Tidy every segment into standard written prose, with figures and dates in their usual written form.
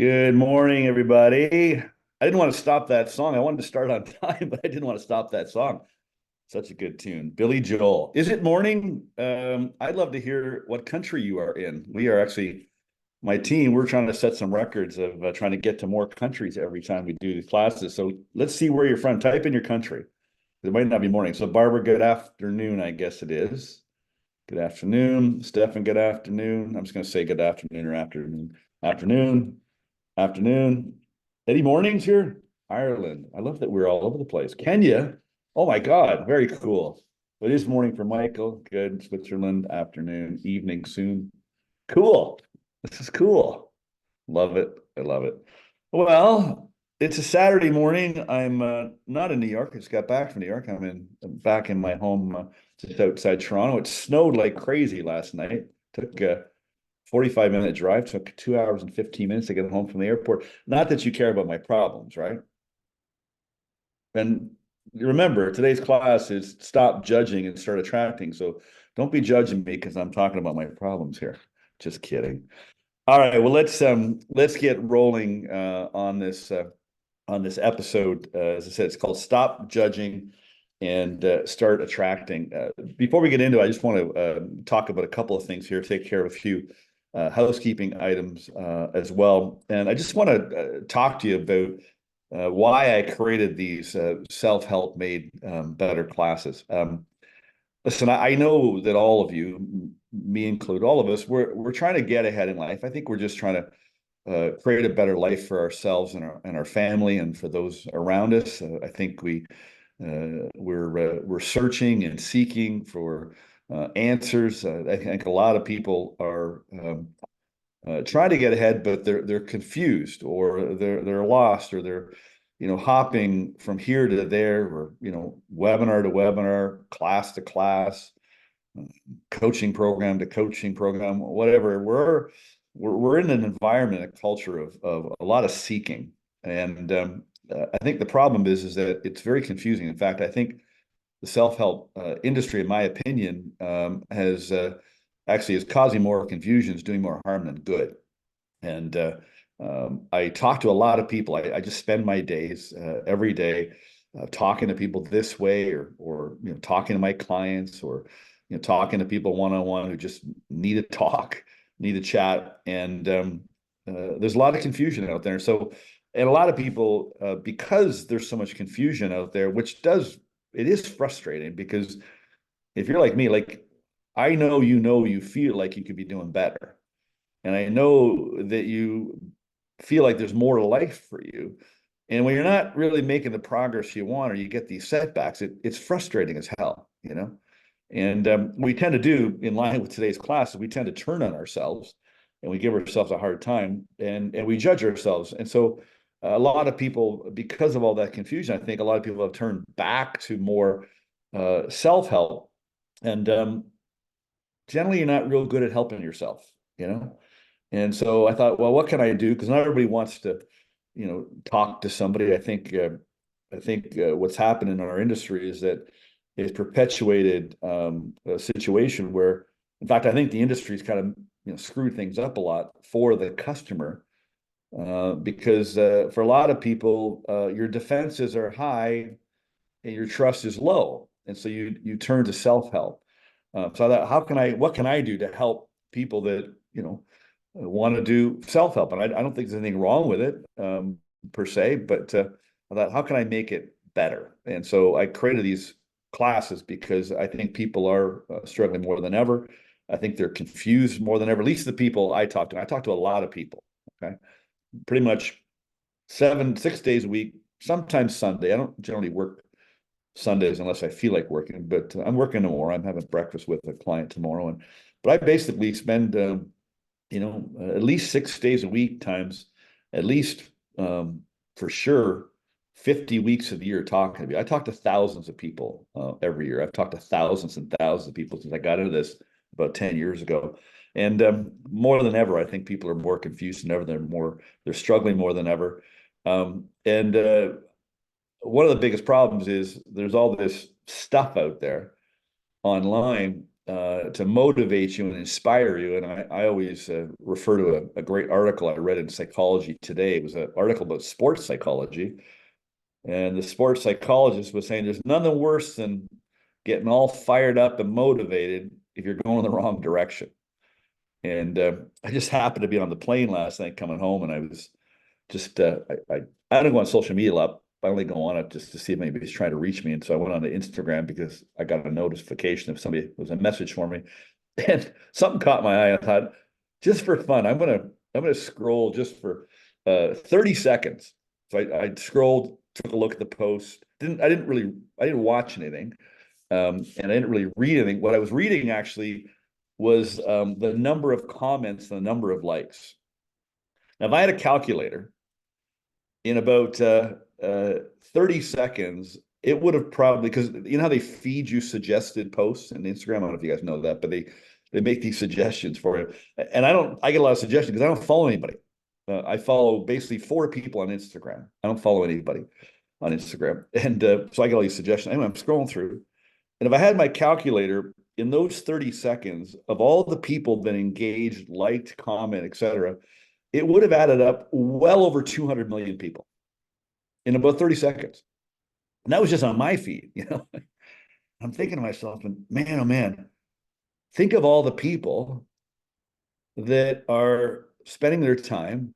Good morning, everybody. I didn't want to stop that song. I wanted to start on time, but I didn't want to stop that song. Such a good tune. Billy Joel. Is it morning? I'd love to hear what country you are in. We are actually, my team, we're trying to set some records of trying to get to more countries every time we do these classes. So let's see where you're from. Type in your country. It might not be morning. So, Barbara, good afternoon, I guess it is. Good afternoon. Stefan, good afternoon. I'm just going to say good afternoon or afternoon. Afternoon. Afternoon. Eddie Mornings here, Ireland. I love that we're all over the place. Kenya. Oh my God, very cool. It is morning for Michael. Good. Switzerland, afternoon, evening soon. Cool. This is cool. Love it. I love it. Well, it's a Saturday morning. I'm not in New York. I just got back from New York. I'm back in my home just outside Toronto. It snowed like crazy last night. Took 45-minute drive, took 2 hours and 15 minutes to get home from the airport. Not that you care about my problems, right? And remember, today's class is stop judging and start attracting. So don't be judging me because I'm talking about my problems here. Just kidding. All right, well let's get rolling on this episode. As I said, it's called Stop Judging and Start Attracting. Before we get into it, I just want to talk about a couple of things here, take care of a few housekeeping items as well. And I just want to talk to you about why I created these self-help made better classes. Listen, I know that all of you, me include, all of us, we're trying to get ahead in life. I think we're just trying to create a better life for ourselves and our family and for those around us. I think we're searching and seeking for answers. I think a lot of people are trying to get ahead, but they're confused or they're lost or they're hopping from here to there or webinar to webinar, class to class, coaching program to coaching program, whatever. We're in an environment, a culture of a lot of seeking, and I think the problem is that it's very confusing. In fact, I think the self-help industry, in my opinion, has actually is causing more confusion, is doing more harm than good. And I talk to a lot of people. I just spend my days every day talking to people this way, or talking to my clients, or talking to people one-on-one who just need to talk, need to chat. And there's a lot of confusion out there. So, and a lot of people, because there's so much confusion out there, it is frustrating because if you're like me, like I know you feel like you could be doing better. And I know that you feel like there's more to life for you. And when you're not really making the progress you want, or you get these setbacks, it's frustrating as hell. And we tend to do, in line with today's class, we tend to turn on ourselves and we give ourselves a hard time and we judge ourselves. And so a lot of people, because of all that confusion, I think a lot of people have turned back to more self-help. And generally, you're not real good at helping yourself. And so I thought, well, what can I do? Because not everybody wants to, talk to somebody. I think what's happened in our industry is that it's perpetuated a situation where, in fact, I think the industry's kind of screwed things up a lot for the customer because for a lot of people, your defenses are high and your trust is low, and so you turn to self help. So I thought, what can I do to help people that want to do self help? And I don't think there's anything wrong with it per se, but I thought, how can I make it better? And so I created these classes because I think people are struggling more than ever. I think they're confused more than ever. At least the people I talk to. I talk to a lot of people. Okay, pretty much 6 days a week. Sometimes Sunday. I don't generally work Sundays unless I feel like working, but I'm working tomorrow. I'm having breakfast with a client tomorrow, but I basically spend at least 6 days a week times at least for sure 50 weeks of the year talking to me. I talk to thousands of people every year. I've talked to thousands and thousands of people since I got into this about 10 years ago. And more than ever, I think people are more confused than ever. They're struggling more than ever. And one of the biggest problems is there's all this stuff out there online to motivate you and inspire you. And I always refer to a great article I read in Psychology Today. It was an article about sports psychology. And the sports psychologist was saying there's nothing worse than getting all fired up and motivated if you're going in the wrong direction. And I just happened to be on the plane last night coming home, and I was just I don't go on social media a lot. I only go on it just to see if anybody's trying to reach me. And so I went on to Instagram because I got a notification if somebody was a message for me, and something caught my eye. I thought, just for fun, I'm gonna scroll just for 30 seconds. So I scrolled, took a look at the post. I didn't watch anything, and I didn't really read anything. What I was reading actually was the number of comments and the number of likes. Now, if I had a calculator, in about 30 seconds, it would have probably, because you know how they feed you suggested posts on Instagram? I don't know if you guys know that, but they make these suggestions for you. And I get a lot of suggestions because I don't follow anybody. I follow basically 4 people on Instagram. I don't follow anybody on Instagram. And so I get all these suggestions. Anyway, I'm scrolling through. And if I had my calculator in those 30 seconds of all the people that engaged, liked, comment, etc., it would have added up well over 200 million people in about 30 seconds. And that was just on my feed, you know. I'm thinking to myself, and man, oh man, think of all the people that are spending their time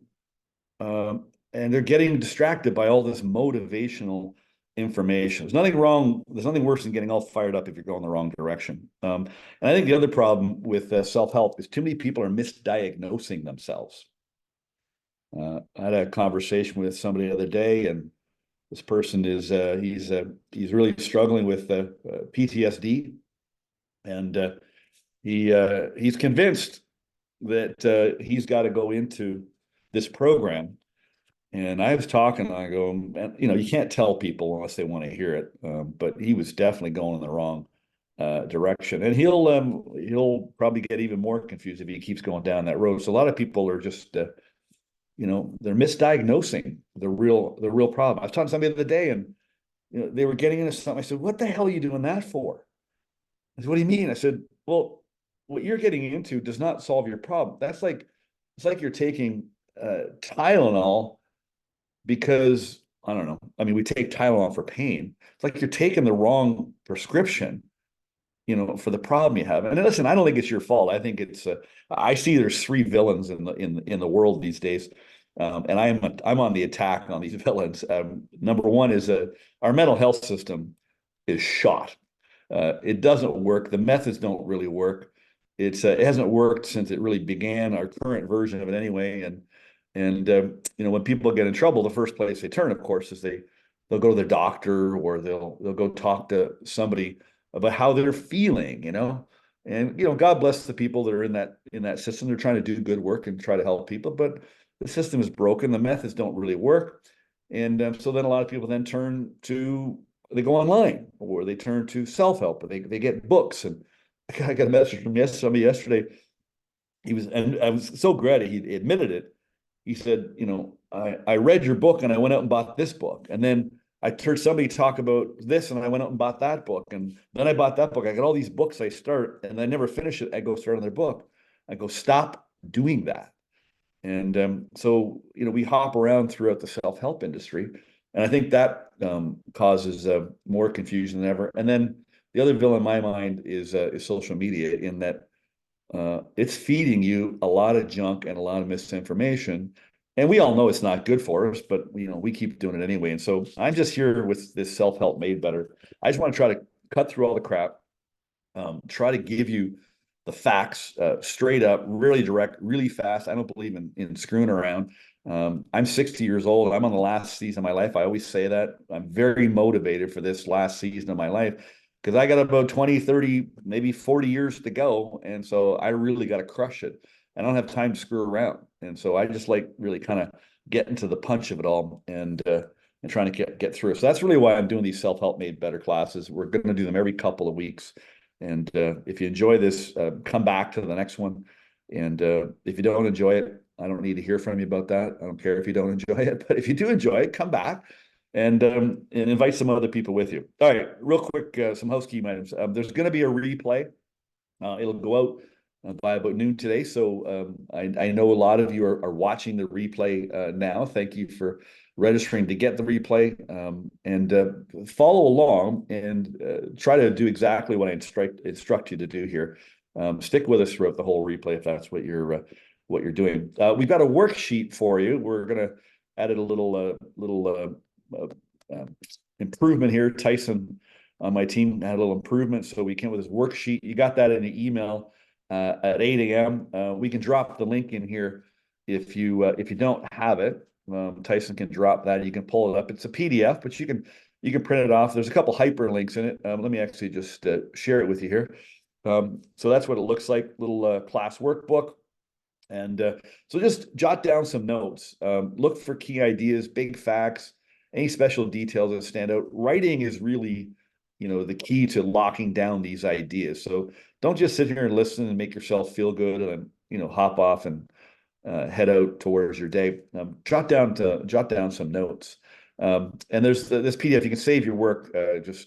and they're getting distracted by all this motivational information. There's nothing wrong. There's nothing worse than getting all fired up if you're going the wrong direction. And I think the other problem with self-help is too many people are misdiagnosing themselves. I had a conversation with somebody the other day, and this person is he's really struggling with PTSD, and he's convinced that he's got to go into this program. And I was talking, I go, you know, you can't tell people unless they want to hear it. But he was definitely going in the wrong direction, and he'll probably get even more confused if he keeps going down that road. So a lot of people are just you know, they're misdiagnosing the real problem. I was talking to somebody the other day, and you know, they were getting into something. I said, "What the hell are you doing that for?" I said, "What do you mean?" I said, "Well, what you're getting into does not solve your problem. It's like you're taking Tylenol because I don't know. I mean, we take Tylenol for pain. It's like you're taking the wrong prescription, you know, for the problem you have. And listen, I don't think it's your fault. I think it's I see there's 3 villains in the world these days, and I'm on the attack on these villains. Number one is our mental health system is shot. It doesn't work. The methods don't really work. It hasn't worked since it really began. Our current version of it, anyway, and you know, when people get in trouble, the first place they turn, of course, is they'll go to their doctor, or they'll go talk to somebody about how they're feeling, you know. And you know, God bless the people that are in that system. They're trying to do good work and try to help people, but the system is broken. The methods don't really work, and so then a lot of people then they go online, or they turn to self-help, or they get books. And I got a message from somebody yesterday. And I was so glad he admitted it. He said, you know, I read your book and I went out and bought this book. And then I heard somebody talk about this and I went out and bought that book. And then I bought that book. I got all these books I start and I never finish it. I go start another book. I go, stop doing that. And so, you know, we hop around throughout the self-help industry. And I think that causes more confusion than ever. And then the other villain in my mind is social media, in that it's feeding you a lot of junk and a lot of misinformation. And we all know it's not good for us, but you know, we keep doing it anyway. And so I'm just here with this self-help made better. I just want to try to cut through all the crap, try to give you the facts straight up, really direct, really fast. I don't believe in screwing around. I'm 60 years old. I'm on the last season of my life. I always say that. I'm very motivated for this last season of my life, because I got about 20, 30, maybe 40 years to go. And so I really got to crush it. I don't have time to screw around. And so I just like really kind of getting to the punch of it all, and trying to get through it. So that's really why I'm doing these self-help made better classes. We're going to do them every couple of weeks. And if you enjoy this, come back to the next one. And if you don't enjoy it, I don't need to hear from you about that. I don't care if you don't enjoy it, but if you do enjoy it, come back and invite some other people with you. All right, real quick, some housekeeping items. There's going to be a replay It'll go out by about noon today. So I know a lot of you are watching the replay now. Thank you for registering to get the replay, and follow along and try to do exactly what I instruct you to do here. Stick with us throughout the whole replay if that's what you're doing. We've got a worksheet for you. We're gonna add a little improvement here. Tyson on my team had a little improvement, so we came with this worksheet. You got that in the email at 8 a.m. We can drop the link in here if you don't have it. Tyson can drop that. You can pull it up. It's a PDF, but you can print it off. There's a couple hyperlinks in it. Let me actually just share it with you here. So that's what it looks like. Little class workbook. And so just jot down some notes. Look for key ideas, big facts, any special details that stand out. Writing is really, the key to locking down these ideas. So don't just sit here and listen and make yourself feel good and hop off and head out towards your day. Jot down some notes. And there's this PDF. You can save your work. If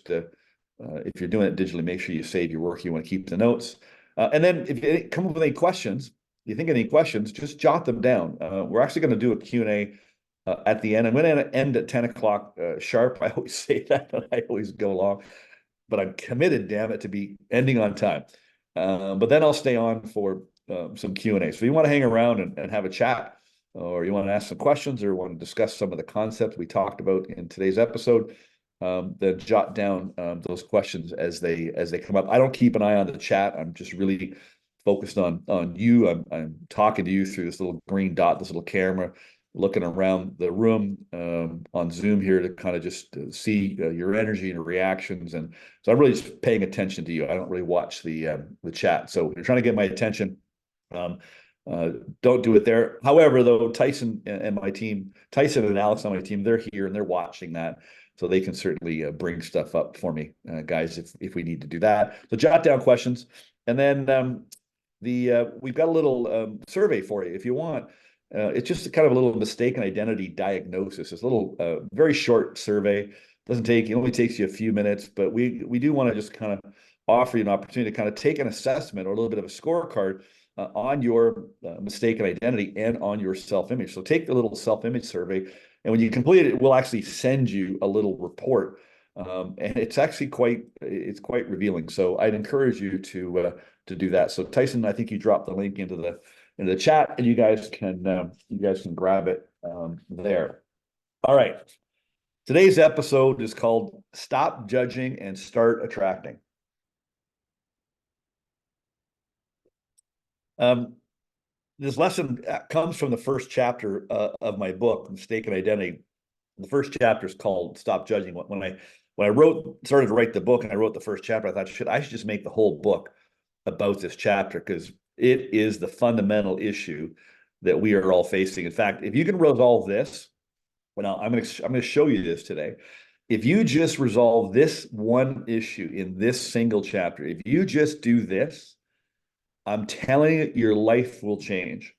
you're doing it digitally, make sure you save your work. You want to keep the notes. And then if you come up with any questions, you think of any questions, just jot them down. We're actually going to do a Q&A at the end. I'm going to end at 10 o'clock sharp. I always say that, but I always go long. But I'm committed, damn it, to be ending on time. But then I'll stay on for some Q&A. So you want to hang around and have a chat, or you want to ask some questions, or want to discuss some of the concepts we talked about in today's episode, then jot down those questions as they come up. I don't keep an eye on the chat. I'm just really focused on you. I'm talking to you through this little green dot, this little camera, looking around the room on Zoom here to kind of just see your energy and reactions. And so I'm really just paying attention to you. I don't really watch the chat. So if you're trying to get my attention, don't do it there. However, though, Tyson and my team, Tyson and Alex on my team, they're here and they're watching that. So they can certainly bring stuff up for me, guys, if we need to do that. So jot down questions. And then we've got a little survey for you if you want. It's just kind of a little mistaken identity diagnosis. It's a little very short survey. It only takes you a few minutes, but we do want to just kind of offer you an opportunity to kind of take an assessment or a little bit of a scorecard on your mistaken identity and on your self-image. So take the little self-image survey, and when you complete it, we'll actually send you a little report. And it's actually quite revealing. So I'd encourage you to do that. So Tyson, I think you dropped the link into the chat, and you guys can grab it there. All right. Today's episode is called Stop Judging and Start Attracting. This lesson comes from the first chapter of my book, Mistaken Identity. The first chapter is called Stop Judging. When I started to write the book and I wrote the first chapter, I thought, I should just make the whole book about this chapter, because it is the fundamental issue that we are all facing. In fact, if you can resolve this, well, I'm going to show you this today. If you just resolve this one issue in this single chapter, if you just do this, I'm telling you, your life will change.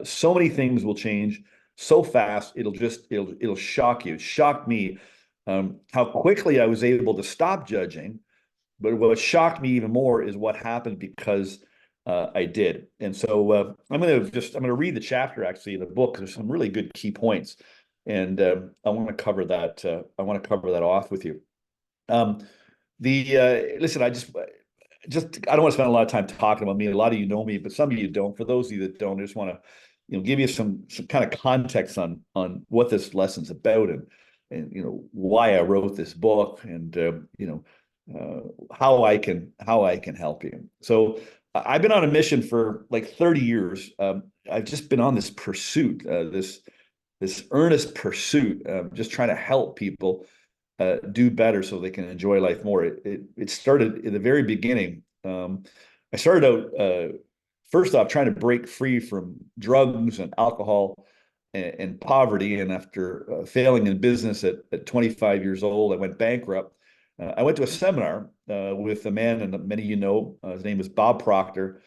So many things will change so fast. It'll shock you. It shocked me how quickly I was able to stop judging. But what shocked me even more is what happened because I did. And so I'm going to read the chapter actually in the book. There's some really good key points, and I want to cover that. I want to cover that off with you. Listen, I don't want to spend a lot of time talking about me. A lot of you know me, but some of you don't. For those of you that don't, I just want to, give you some kind of context on what this lesson's about, and why I wrote this book, and how I can help you. So I've been on a mission for like 30 years. I've just been on this pursuit, this earnest pursuit, just trying to help people do better so they can enjoy life more. It started in the very beginning. I started out first off trying to break free from drugs and alcohol and poverty. And after failing in business at 25 years old, I went bankrupt. I went to a seminar with a man, and many of you know, his name was Bob Proctor.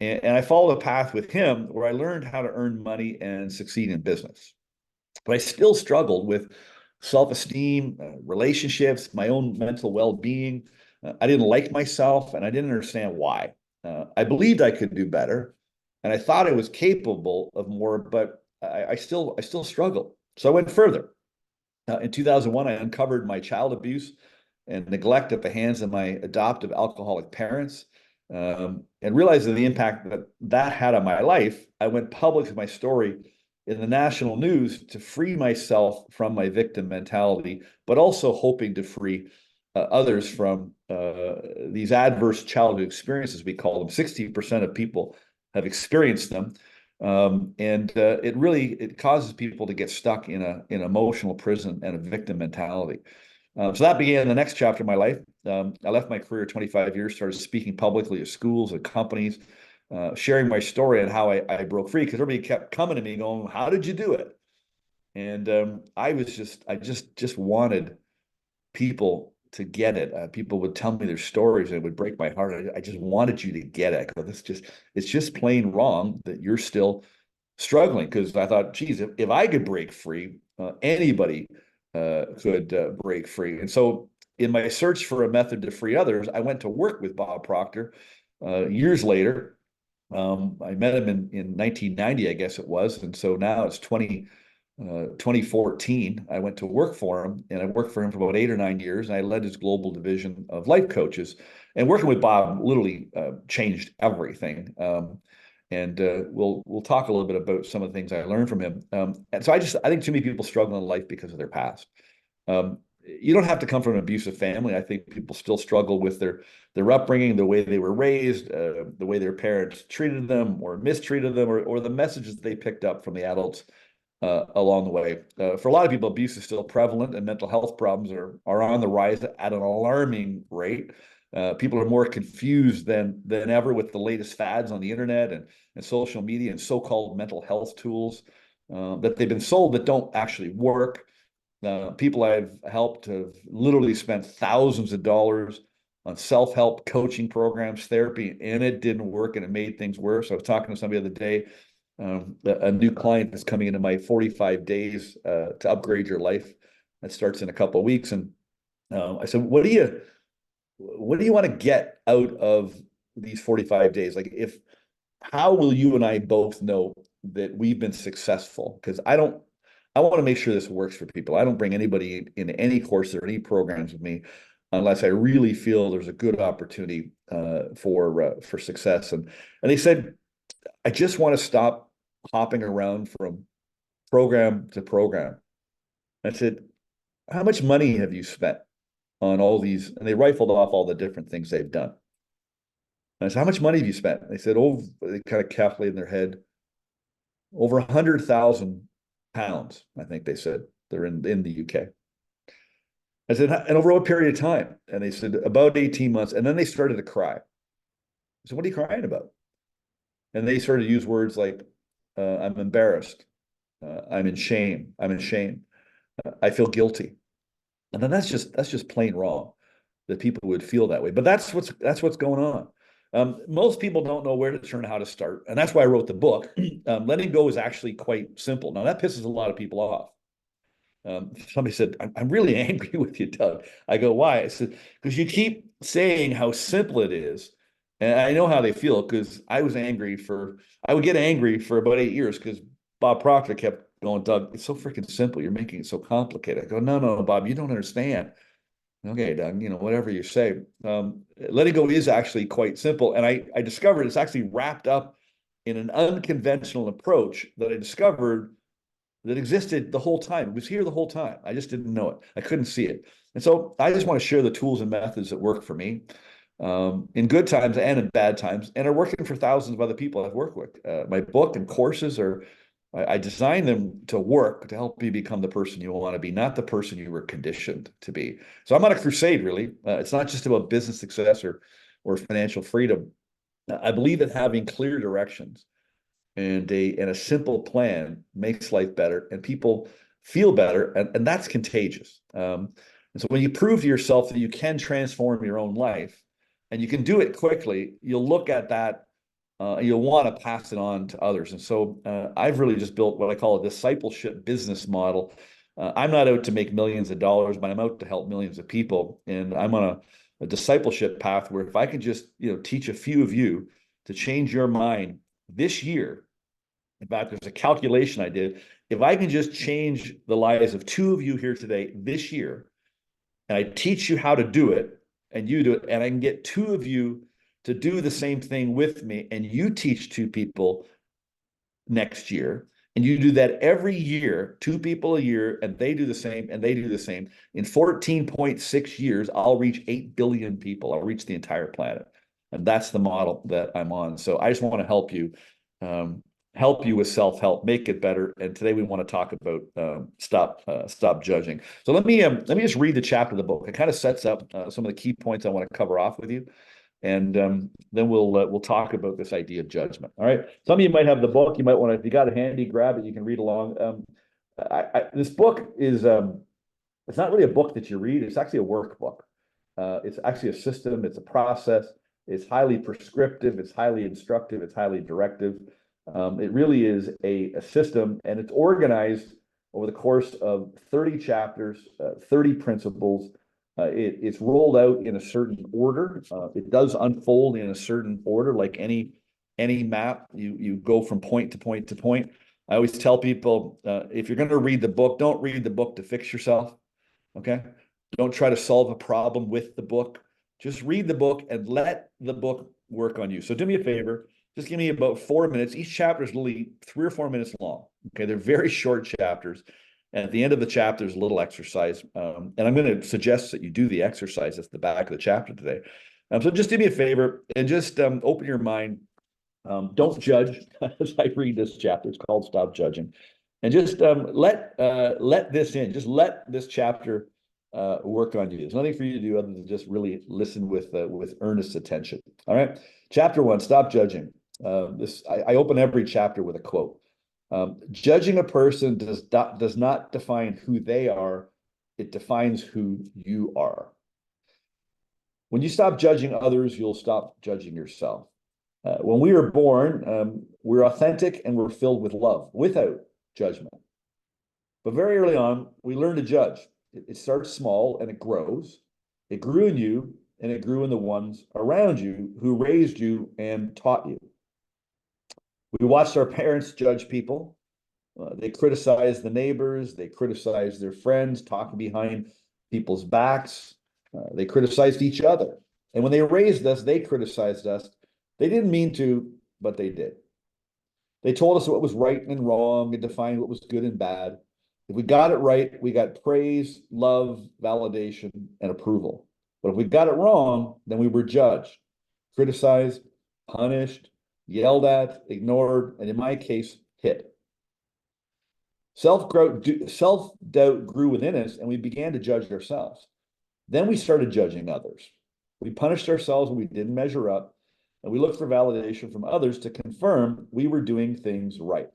And I followed a path with him where I learned how to earn money and succeed in business. But I still struggled with self-esteem, relationships, my own mental well-being. I didn't like myself, and I didn't understand why. I believed I could do better, and I thought I was capable of more, but I still struggle. So I went further. In 2001, I uncovered my child abuse and neglect at the hands of my adoptive alcoholic parents, and realizing the impact that that had on my life. I went public with my story in the national news to free myself from my victim mentality, but also hoping to free others from these adverse childhood experiences, we call them. 60% of people have experienced them. And it causes people to get stuck in an emotional prison and a victim mentality. So that began the next chapter of my life. I left my career 25 years, started speaking publicly at schools and companies, sharing my story and how I broke free, because everybody kept coming to me going, "How did you do it?" And I just wanted people to get it. People would tell me their stories and it would break my heart. I just wanted you to get it. It's just plain wrong that you're still struggling. Because I thought, geez, if I could break free, anybody could break free. And so in my search for a method to free others, I went to work with Bob Proctor years later. I met him in 1990, I guess it was. And so now it's 2014, I went to work for him, and I worked for him for about 8 or 9 years. And I led his global division of life coaches. And working with Bob literally changed everything. And we'll talk a little bit about some of the things I learned from him. And so I think too many people struggle in life because of their past. You don't have to come from an abusive family. I think people still struggle with their upbringing, the way they were raised, the way their parents treated them or mistreated them, or the messages they picked up from the adults along the way. For a lot of people, abuse is still prevalent, and mental health problems are on the rise at an alarming rate. People are more confused than ever with the latest fads on the internet and social media and so-called mental health tools that they've been sold that don't actually work. People I've helped have literally spent thousands of dollars on self-help coaching programs, therapy, and it didn't work, and it made things worse. I was talking to somebody the other day. A new client is coming into my 45 days to upgrade your life. That starts in a couple of weeks, and I said, "What do you want to get out of these 45 days? Like, how will you and I both know that we've been successful? Because I want to make sure this works for people. I don't bring anybody in any course or any programs with me unless I really feel there's a good opportunity for success." And they said, "I just want to stop hopping around from program to program." I said, "How much money have you spent on all these?" And they rifled off all the different things they've done. And I said, "How much money have you spent?" They said, "Oh," they kind of calculated in their head, "over 100,000 pounds." I think they said they're in the UK. I said, "And over what period of time?" And they said, "About 18 months." And then they started to cry. I said, "What are you crying about?" And they started to use words like, "I'm embarrassed. I'm in shame. I'm in shame. I feel guilty." And then that's just plain wrong that people would feel that way. But that's what's going on. Most people don't know where to turn, how to start, and that's why I wrote the book. Letting go is actually quite simple. Now that pisses a lot of people off. Somebody said, I'm really angry with you, Doug." I go, "Why?" I said, "Because you keep saying how simple it is." And I know how they feel, because I would get angry for about 8 years because Bob Proctor kept going, "Doug, it's so freaking simple. You're making it so complicated." I go, "No, no, Bob, you don't understand." "Okay, Doug, whatever you say." Letting go is actually quite simple. And I discovered it's actually wrapped up in an unconventional approach that I discovered that existed the whole time. It was here the whole time. I just didn't know it. I couldn't see it. And so I just want to share the tools and methods that work for me in good times and in bad times, and are working for thousands of other people I've worked with. My book and courses I designed them to work to help you become the person you want to be, not the person you were conditioned to be. So I'm on a crusade, really. It's not just about business success or financial freedom. I believe that having clear directions and a simple plan makes life better, and people feel better, and that's contagious. And so when you prove to yourself that you can transform your own life and you can do it quickly, you'll look at that, you'll want to pass it on to others. And so I've really just built what I call a discipleship business model. I'm not out to make millions of dollars, but I'm out to help millions of people. And I'm on a discipleship path where if I can just, teach a few of you to change your mind this year. In fact, there's a calculation I did. If I can just change the lives of two of you here today this year, and I teach you how to do it, and you do it, and I can get two of you to do the same thing with me, and you teach two people next year, and you do that every year, two people a year, and they do the same, and they do the same. In 14.6 years, I'll reach 8 billion people. I'll reach the entire planet. And that's the model that I'm on. So I just want to help you with self-help, make it better. And today we want to talk about stop judging. So let me just read the chapter of the book. It kind of sets up some of the key points I want to cover off with you, and then we'll talk about this idea of judgment. All right. Some of you might have the book. You might want to, if you got it handy, grab it. You can read along. This book is it's not really a book that you read. It's actually a workbook. It's actually a system. It's a process. It's highly prescriptive. It's highly instructive. It's highly directive. It really is a system, and it's organized over the course of 30 chapters, 30 principles. It's rolled out in a certain order. It does unfold in a certain order, like any map. You go from point to point to point. I always tell people, if you're going to read the book, don't read the book to fix yourself. Okay? Don't try to solve a problem with the book. Just read the book and let the book work on you. So do me a favor. Just give me about 4 minutes. Each chapter is literally 3 or 4 minutes long. Okay, they're very short chapters. And at the end of the chapter is a little exercise. And I'm going to suggest that you do the exercise at the back of the chapter today. So just do me a favor and just open your mind. Don't judge as I read this chapter. It's called Stop Judging. And just let this in. Just let this chapter work on you. There's nothing for you to do other than just really listen with earnest attention. All right. Chapter 1, Stop Judging. I open every chapter with a quote. Judging a person does not define who they are. It defines who you are. When you stop judging others, you'll stop judging yourself. When we are born, we're authentic and we're filled with love, without judgment. But very early on, we learn to judge. It starts small and it grows. It grew in you and it grew in the ones around you who raised you and taught you. We watched our parents judge people. They criticized the neighbors. They criticized their friends, talking behind people's backs. They criticized each other. And when they raised us, they criticized us. They didn't mean to, but they did. They told us what was right and wrong and defined what was good and bad. If we got it right, we got praise, love, validation, and approval. But if we got it wrong, then we were judged, criticized, punished, yelled at, ignored, and in my case, hit. Self-doubt grew within us, and we began to judge ourselves. Then we started judging others. We punished ourselves when we didn't measure up, and we looked for validation from others to confirm we were doing things right.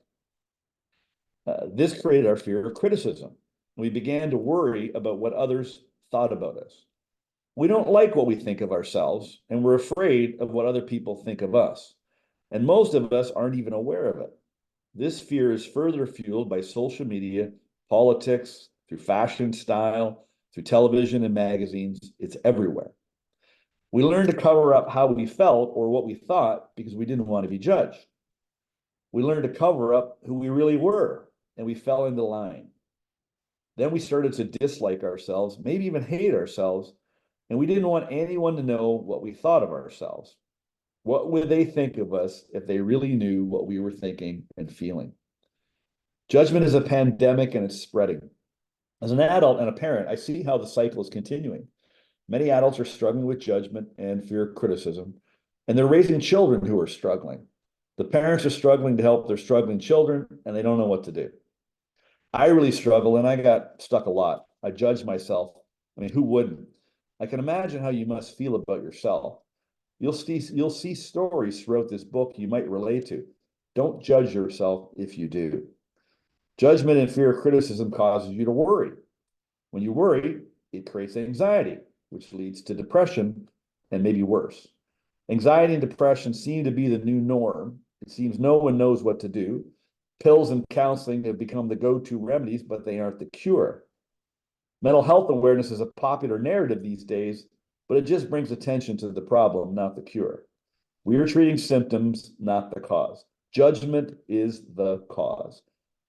This created our fear of criticism. We began to worry about what others thought about us. We don't like what we think of ourselves, and we're afraid of what other people think of us. And most of us aren't even aware of it. This fear is further fueled by social media, politics, through fashion, style, through television and magazines. It's everywhere. We learned to cover up how we felt or what we thought because we didn't want to be judged. We learned to cover up who we really were, and we fell into line. Then we started to dislike ourselves, maybe even hate ourselves, and we didn't want anyone to know what we thought of ourselves. What would they think of us if they really knew what we were thinking and feeling? Judgment is a pandemic and it's spreading. As an adult and a parent, I see how the cycle is continuing. Many adults are struggling with judgment and fear of criticism, and they're raising children who are struggling. The parents are struggling to help their struggling children, and they don't know what to do. I really struggle, and I got stuck a lot. I judged myself. I mean, who wouldn't? I can imagine how you must feel about yourself. You'll see stories throughout this book you might relate to. Don't judge yourself if you do. Judgment and fear of criticism causes you to worry. When you worry, it creates anxiety, which leads to depression and maybe worse. Anxiety and depression seem to be the new norm. It seems no one knows what to do. Pills and counseling have become the go-to remedies, but they aren't the cure. Mental health awareness is a popular narrative these days, but it just brings attention to the problem, not the cure. We are treating symptoms, not the cause. Judgment is the cause.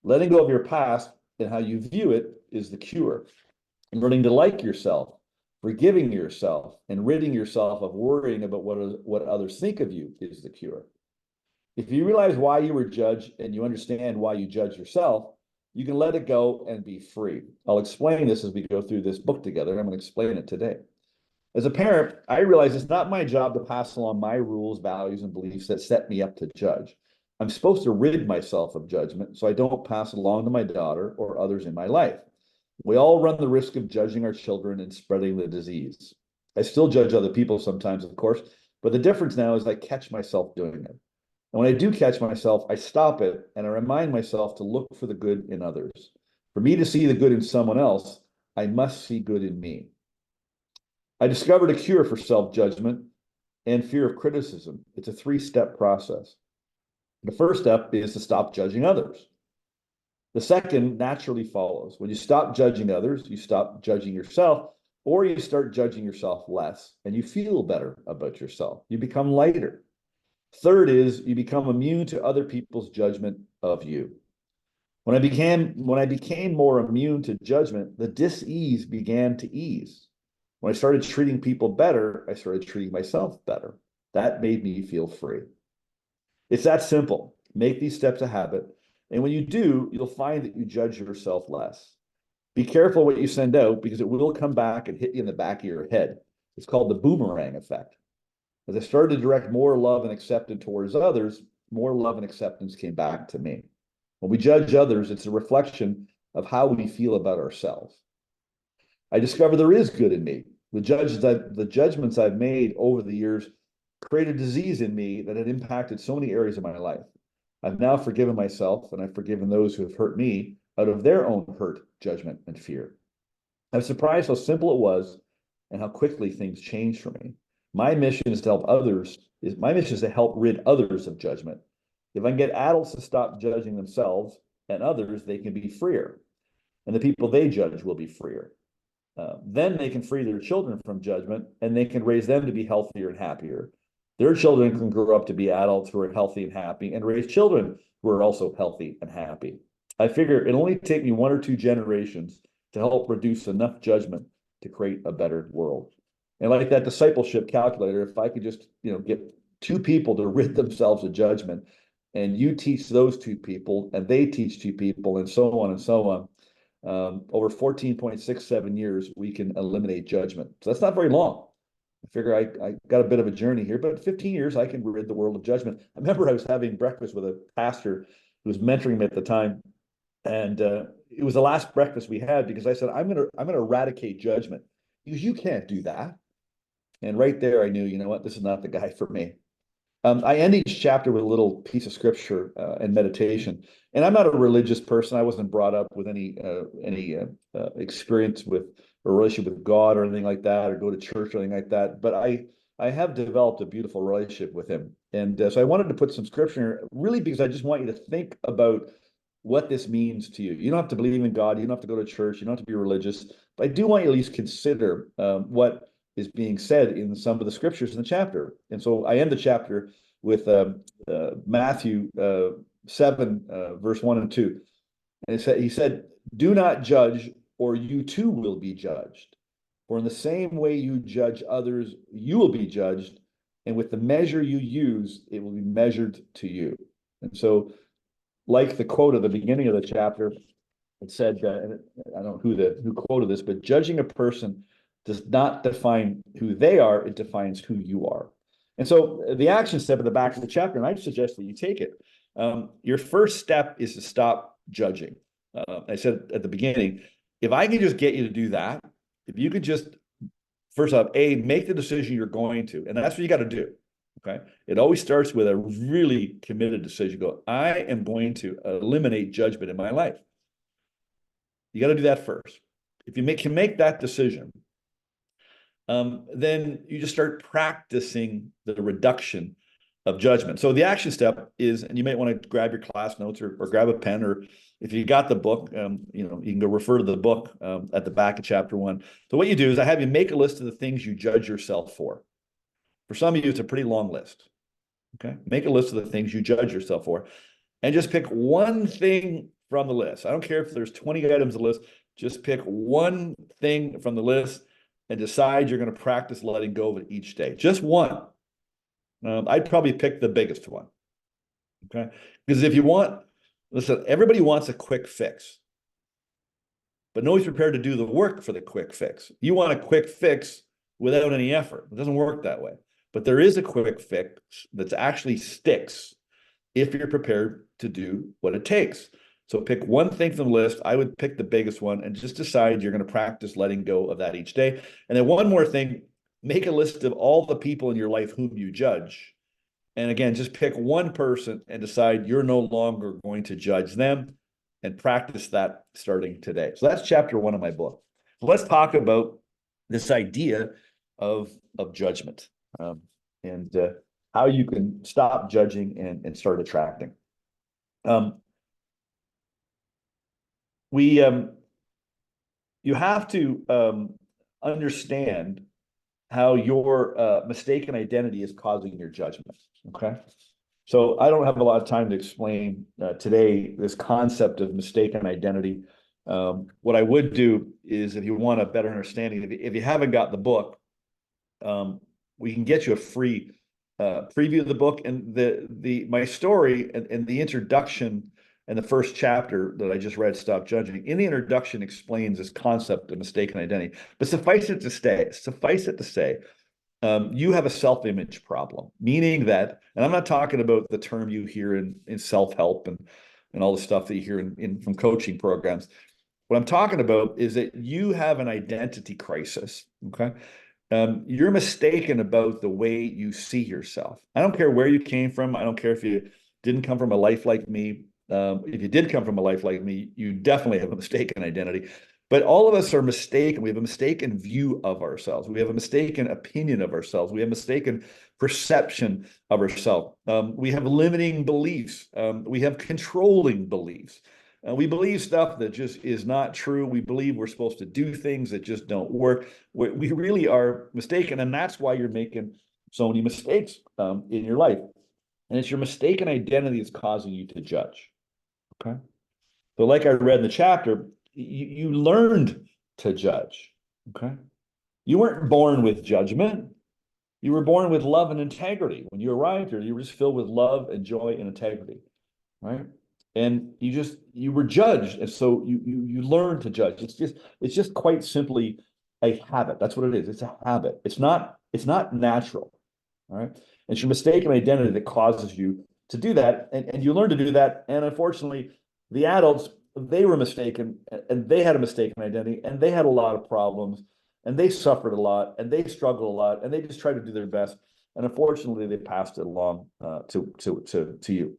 Letting go of your past and how you view it is the cure. And learning to like yourself, forgiving yourself, and ridding yourself of worrying about what others think of you is the cure. If you realize why you were judged and you understand why you judge yourself, you can let it go and be free. I'll explain this as we go through this book together, and I'm going to explain it today. As a parent, I realize it's not my job to pass along my rules, values, and beliefs that set me up to judge. I'm supposed to rid myself of judgment so I don't pass it along to my daughter or others in my life. We all run the risk of judging our children and spreading the disease. I still judge other people sometimes, of course, but the difference now is I catch myself doing it. And when I do catch myself, I stop it and I remind myself to look for the good in others. For me to see the good in someone else, I must see good in me. I discovered a cure for self-judgment and fear of criticism. It's a 3-step process. The first step is to stop judging others. The second naturally follows. When you stop judging others, you stop judging yourself, or you start judging yourself less, and you feel better about yourself. You become lighter. Third is you become immune to other people's judgment of you. When I became more immune to judgment, the dis-ease began to ease. When I started treating people better, I started treating myself better. That made me feel free. It's that simple. Make these steps a habit. And when you do, you'll find that you judge yourself less. Be careful what you send out because it will come back and hit you in the back of your head. It's called the boomerang effect. As I started to direct more love and acceptance towards others, more love and acceptance came back to me. When we judge others, it's a reflection of how we feel about ourselves. I discovered there is good in me. The judgments I've made over the years created disease in me that had impacted so many areas of my life. I've now forgiven myself and I've forgiven those who have hurt me out of their own hurt, judgment, and fear. I'm surprised how simple it was and how quickly things changed for me. My mission is to help rid others of judgment. If I can get adults to stop judging themselves and others, they can be freer. And the people they judge will be freer. Then they can free their children from judgment and they can raise them to be healthier and happier. Their children can grow up to be adults who are healthy and happy and raise children who are also healthy and happy. I figure it'll only take me 1 or 2 generations to help reduce enough judgment to create a better world. And like that discipleship calculator, if I could just, get 2 people to rid themselves of judgment, and you teach those 2 people, and they teach 2 people, and so on and so on, over 14.67 years, we can eliminate judgment. So that's not very long. I figure I got a bit of a journey here, but 15 years, I can rid the world of judgment. I remember I was having breakfast with a pastor who was mentoring me at the time, and it was the last breakfast we had because I said, I'm gonna eradicate judgment. He goes, you can't do that. And right there, I knew, you know what, this is not the guy for me. I end each chapter with a little piece of scripture and meditation. And I'm not a religious person. I wasn't brought up with any experience with a relationship with God or anything like that, or go to church or anything like that. But I have developed a beautiful relationship with him. And so I wanted to put some scripture really because I just want you to think about what this means to you. You don't have to believe in God. You don't have to go to church. You don't have to be religious. But I do want you to at least consider what is being said in some of the scriptures in the chapter. And so I end the chapter with Matthew 7, verse 1 and 2. And he said, do not judge, or you too will be judged. For in the same way you judge others, you will be judged. And with the measure you use, it will be measured to you. And so, like the quote at the beginning of the chapter, it said, I don't know who quoted this, but judging a person does not define who they are, it defines who you are. And so the action step at the back of the chapter, and I suggest that you take it. Your first step is to stop judging. I said at the beginning, if I can just get you to do that, if you could just, first off, make the decision you're going to, and that's what you got to do. Okay. It always starts with a really committed decision. Go, I am going to eliminate judgment in my life. You got to do that first. If you can make that decision, then you just start practicing the reduction of judgment. So the action step is, and you might want to grab your class notes or grab a pen or if you got the book, you can go refer to the book at the back of chapter 1. So what you do is I have you make a list of the things you judge yourself for. For some of you, it's a pretty long list. Okay, make a list of the things you judge yourself for, and just pick one thing from the list. I don't care if there's 20 items on the list. Just pick one thing from the list and decide you're going to practice letting go of it each day. Just one. I'd probably pick the biggest one. Okay, because if you want, listen, everybody wants a quick fix, but nobody's prepared to do the work for the quick fix. You want a quick fix without any effort. It doesn't work that way. But there is a quick fix that actually sticks if you're prepared to do what it takes. So pick one thing from the list. I would pick the biggest one and just decide you're going to practice letting go of that each day. And then one more thing, make a list of all the people in your life whom you judge. And again, just pick one person and decide you're no longer going to judge them, and practice that starting today. So that's chapter 1 of my book. So let's talk about this idea of judgment, and how you can stop judging and start attracting. You have to understand how your mistaken identity is causing your judgment. Okay. So I don't have a lot of time to explain today this concept of mistaken identity. What I would do is, if you want a better understanding, if you haven't got the book, we can get you a free preview of the book, and my story and the introduction and the first chapter that I just read, Stop Judging. In the introduction, explains this concept of mistaken identity. But suffice it to say, you have a self-image problem, meaning that, and I'm not talking about the term you hear in self-help and all the stuff that you hear from coaching programs. What I'm talking about is that you have an identity crisis. Okay. You're mistaken about the way you see yourself. I don't care where you came from. I don't care if you didn't come from a life like me. If you did come from a life like me, you definitely have a mistaken identity. But all of us are mistaken. We have a mistaken view of ourselves. We have a mistaken opinion of ourselves. We have a mistaken perception of ourselves. We have limiting beliefs. We have controlling beliefs. We believe stuff that just is not true. We believe we're supposed to do things that just don't work. We really are mistaken, and that's why you're making so many mistakes in your life. And it's your mistaken identity that's causing you to judge. Okay. So like I read in the chapter, you learned to judge. Okay. You weren't born with judgment. You were born with love and integrity. When you arrived here, you were just filled with love and joy and integrity. Right. And you were judged. And so you learned to judge. It's just quite simply a habit. That's what it is. It's a habit. It's not natural. All right. It's your mistaken identity that causes you to do that. And you learn to do that. And unfortunately, the adults, they were mistaken, and they had a mistaken identity, and they had a lot of problems, and they suffered a lot, and they struggled a lot, and they just tried to do their best. And unfortunately, they passed it along to you.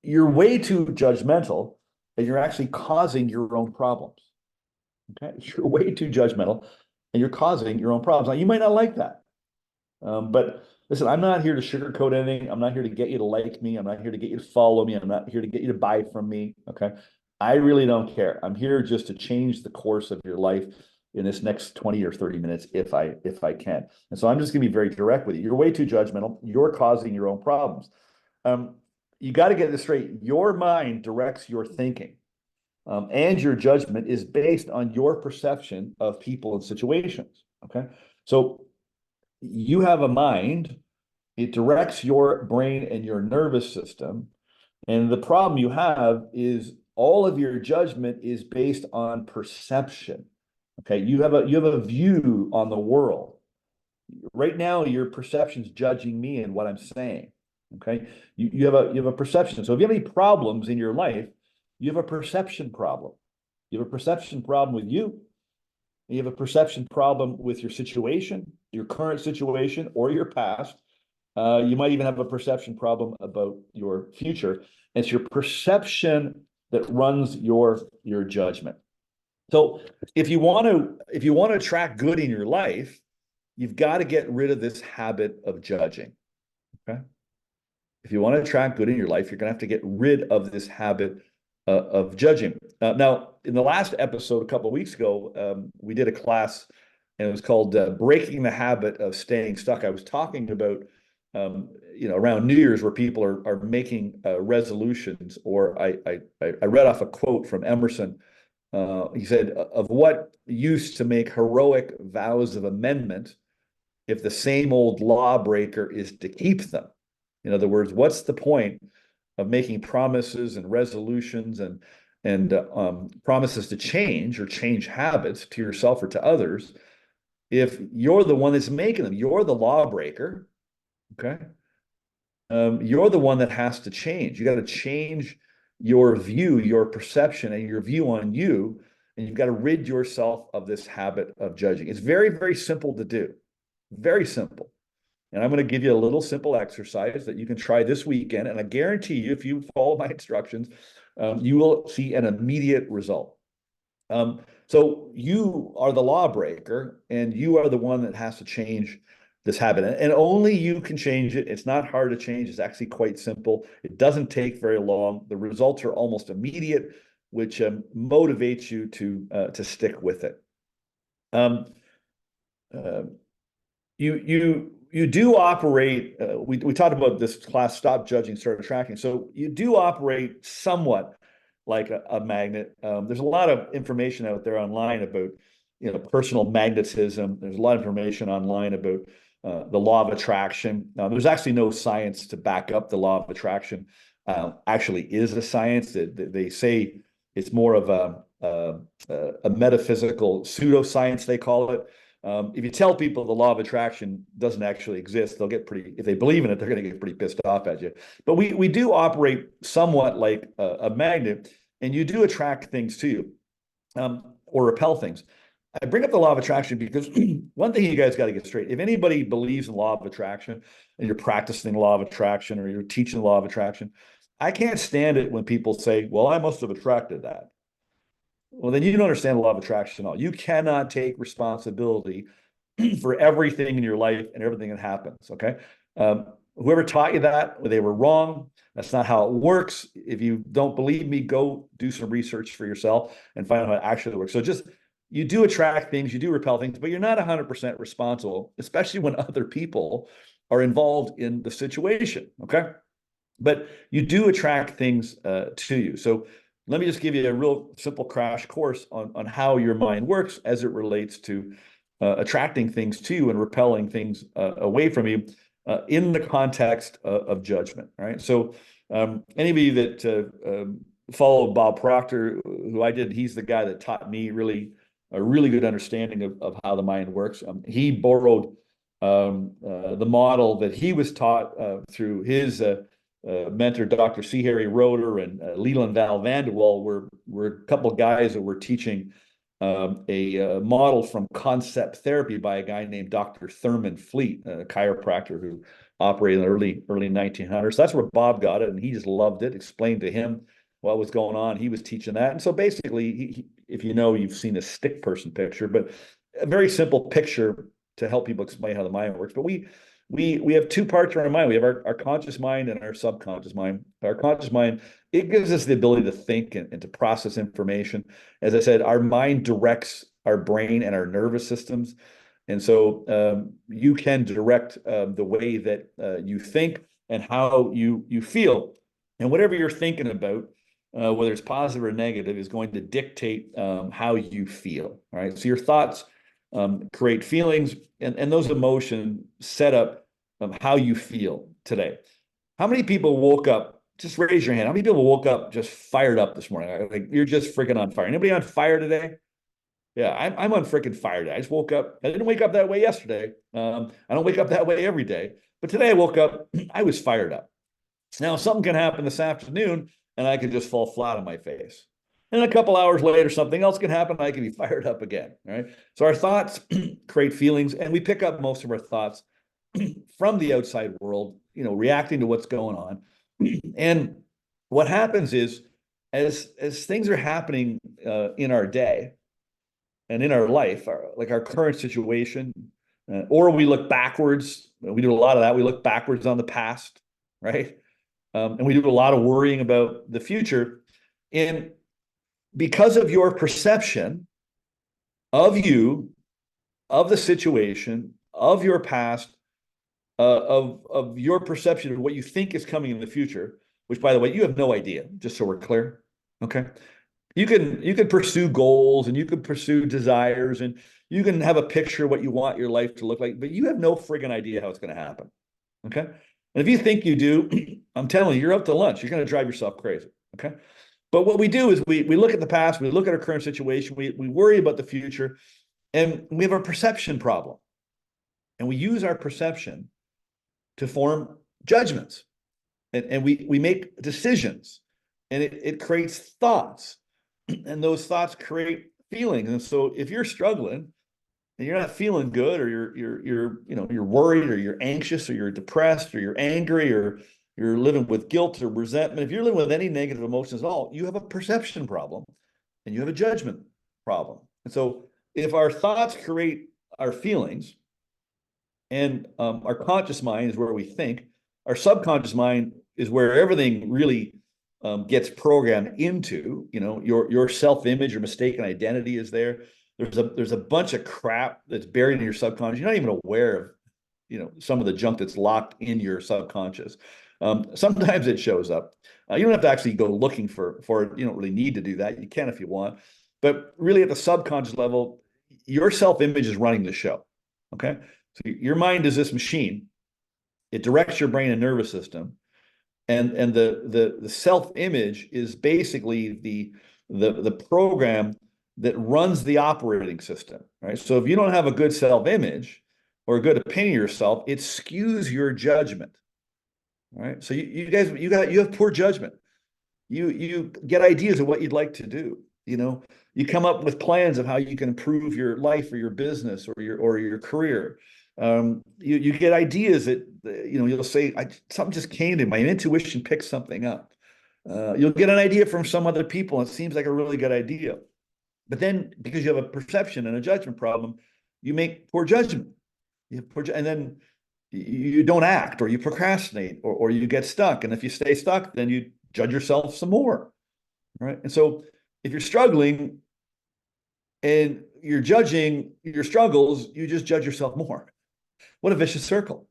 You're way too judgmental, and you're actually causing your own problems. Okay. You're way too judgmental, and you're causing your own problems. Now, you might not like that. But listen, I'm not here to sugarcoat anything. I'm not here to get you to like me. I'm not here to get you to follow me. I'm not here to get you to buy from me. Okay. I really don't care. I'm here just to change the course of your life in this next 20 or 30 minutes if I can. And so I'm just going to be very direct with you. You're way too judgmental. You're causing your own problems. You got to get this straight. Your mind directs your thinking. And your judgment is based on your perception of people and situations. Okay. So you have a mind, it directs your brain and your nervous system. And the problem you have is all of your judgment is based on perception. Okay. You have a view on the world. Right now, your perception's judging me and what I'm saying. Okay. You have a perception. So if you have any problems in your life, you have a perception problem. You have a perception problem with you. You have a perception problem with your situation, your current situation, or your past. You might even have a perception problem about your future. It's your perception that runs your judgment. So if you want to attract good in your life, you've got to get rid of this habit of judging. Okay. If you want to attract good in your life, you're going to have to get rid of this habit of judging. Now, in the last episode a couple of weeks ago, we did a class, and it was called "Breaking the Habit of Staying Stuck." I was talking about, around New Year's, where people are making resolutions. Or I read off a quote from Emerson. He said, "Of what use to make heroic vows of amendment if the same old lawbreaker is to keep them?" In other words, what's the point of making promises and resolutions and promises to change or change habits to yourself or to others if you're the one that's making them? You're the lawbreaker, okay? You're the one that has to change. You got to change your view, your perception, and your view on you, and you've got to rid yourself of this habit of judging. It's very, very simple to do. Very simple. And I'm going to give you a little simple exercise that you can try this weekend. And I guarantee you, if you follow my instructions, you will see an immediate result. So you are the lawbreaker, and you are the one that has to change this habit. And only you can change it. It's not hard to change. It's actually quite simple. It doesn't take very long. The results are almost immediate, which motivates you to stick with it. You do operate. We talked about this class, Stop Judging, Start Attracting. So you do operate somewhat like a magnet. There's a lot of information out there online about personal magnetism. There's a lot of information online about the law of attraction. There's actually no science to back up the law of attraction. Actually, is a science that they say it's more of a metaphysical pseudoscience, they call it. If you tell people the law of attraction doesn't actually exist, they'll get pretty, if they believe in it, they're going to get pretty pissed off at you. But we do operate somewhat like a magnet, and you do attract things to you, or repel things. I bring up the law of attraction because one thing you guys got to get straight. If anybody believes in the law of attraction and you're practicing the law of attraction or you're teaching the law of attraction, I can't stand it when people say, well, I must have attracted that. Well, then you don't understand the law of attraction at all. You cannot take responsibility for everything in your life and everything that happens, okay? Whoever taught you that, they were wrong. That's not how it works. If you don't believe me, go do some research for yourself and find out how it actually works. So just, you do attract things, you do repel things, but you're not 100% responsible, especially when other people are involved in the situation, okay? But you do attract things to you. So let me just give you a real simple crash course on how your mind works as it relates to attracting things to you and repelling things away from you in the context of judgment, right? So any of you that follow Bob Proctor, who I did, he's the guy that taught me a really good understanding of how the mind works. He borrowed the model that he was taught through his mentor, Dr. C. Harry Roeder and Leland Val Vanderwall, were a couple of guys that were teaching a model from concept therapy by a guy named Dr. Thurman Fleet, a chiropractor who operated in the early 1900s. That's where Bob got it, and he just loved it. Explained to him what was going on. He was teaching that. And so basically, if you've seen a stick person picture, but a very simple picture to help people explain how the mind works. But we have two parts of our mind. We have our conscious mind and our subconscious mind. Our conscious mind, it gives us the ability to think and to process information. As I said, our mind directs our brain and our nervous systems. And so you can direct the way that you think and how you feel. And whatever you're thinking about, whether it's positive or negative, is going to dictate how you feel. All right. So your thoughts create feelings, and those emotions set up how you feel today. How many people woke up? Just raise your hand. How many people woke up just fired up this morning? Like, you're just freaking on fire. Anybody on fire today? Yeah, I'm on freaking fire today. I just woke up. I didn't wake up that way yesterday. I don't wake up that way every day. But today I woke up, I was fired up. Now, something can happen this afternoon, and I could just fall flat on my face. And a couple hours later, something else can happen. I can be fired up again, right? So our thoughts create feelings, and we pick up most of our thoughts from the outside world, reacting to what's going on. And what happens is, as things are happening in our day and in our life, like our current situation, or we look backwards. We do a lot of that. We look backwards on the past, right? And we do a lot of worrying about the future. And because of your perception of you, of the situation, of your past, of your perception of what you think is coming in the future, which, by the way, you have no idea, just so we're clear. Okay. You can pursue goals and you can pursue desires and you can have a picture of what you want your life to look like, but you have no friggin' idea how it's going to happen. Okay. And if you think you do, I'm telling you, you're out to lunch. You're going to drive yourself crazy. Okay. But what we do is we look at the past, we look at our current situation, we worry about the future, and we have a perception problem. And we use our perception to form judgments. And we make decisions. And it creates thoughts. And those thoughts create feelings. And so if you're struggling and you're not feeling good, or you're worried, or you're anxious, or you're depressed, or you're angry, or you're living with guilt or resentment, if you're living with any negative emotions at all, you have a perception problem and you have a judgment problem. And so if our thoughts create our feelings, and our conscious mind is where we think, our subconscious mind is where everything really gets programmed into. Your self-image or mistaken identity is there. There's a bunch of crap that's buried in your subconscious. You're not even aware of some of the junk that's locked in your subconscious. Sometimes it shows up. You don't have to actually go looking for it. You don't really need to do that. You can if you want. But really, at the subconscious level, your self-image is running the show. Okay. So your mind is this machine. It directs your brain and nervous system. And the self-image is basically the program that runs the operating system, right? So if you don't have a good self-image or a good opinion of yourself, it skews your judgment. Right. So you guys, you have poor judgment. You get ideas of what you'd like to do. You come up with plans of how you can improve your life or your business or your career. You get ideas that you'll say, something just came to me. My intuition picked something up. You'll get an idea from some other people, and it seems like a really good idea. But then, because you have a perception and a judgment problem, you make poor judgment. And then you don't act, or you procrastinate, or you get stuck. And if you stay stuck, then you judge yourself some more. Right. And so if you're struggling and you're judging your struggles, you just judge yourself more. What a vicious circle,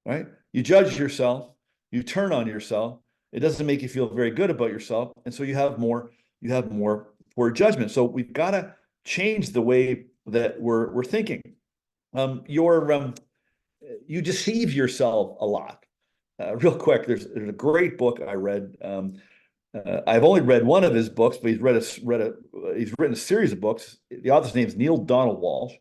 right? You judge yourself, you turn on yourself. It doesn't make you feel very good about yourself. And so you have more poor judgment. So we've got to change the way that we're thinking. You deceive yourself a lot. Real quick, there's a great book I read. I've only read one of his books, but he's written a series of books. The author's name is Neale Donald Walsch.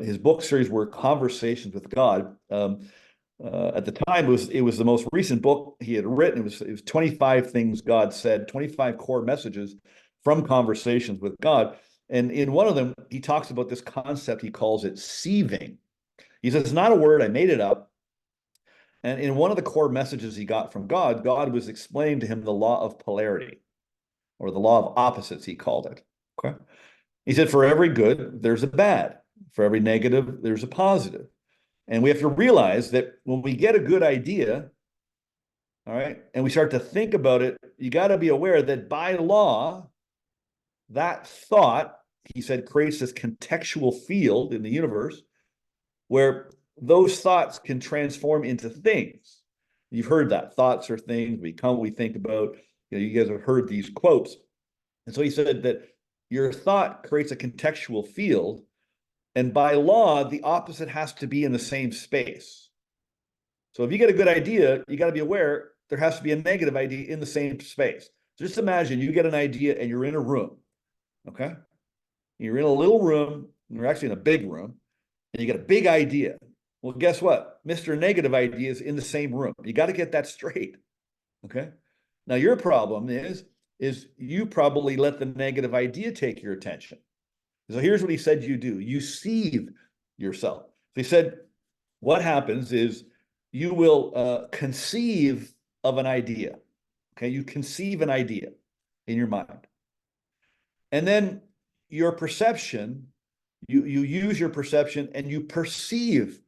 His book series were Conversations with God. At the time, it was the most recent book he had written. It was 25 things God said, 25 core messages from Conversations with God. And in one of them, he talks about this concept. He calls it sieving. He says, it's not a word, I made it up. And in one of the core messages he got from God, God was explaining to him the law of polarity, or the law of opposites, he called it. Okay. He said, for every good, there's a bad. For every negative, there's a positive. And we have to realize that when we get a good idea, all right, and we start to think about it, you got to be aware that by law, that thought, he said, creates this contextual field in the universe where those thoughts can transform into things. You've heard that. Thoughts are things. We think about. You guys have heard these quotes. And so he said that your thought creates a contextual field, and by law, the opposite has to be in the same space. So if you get a good idea, you got to be aware there has to be a negative idea in the same space. So just imagine you get an idea and you're in a room, okay? You're in a little room, and you're actually in a big room, and you get a big idea. Well, guess what? Mr. Negative Idea is in the same room. You got to get that straight, okay? Now, your problem is you probably let the negative idea take your attention. So here's what he said you do. You sieve yourself. So he said, what happens is you will conceive of an idea, okay? You conceive an idea in your mind. And then your perception, you use your perception and you perceive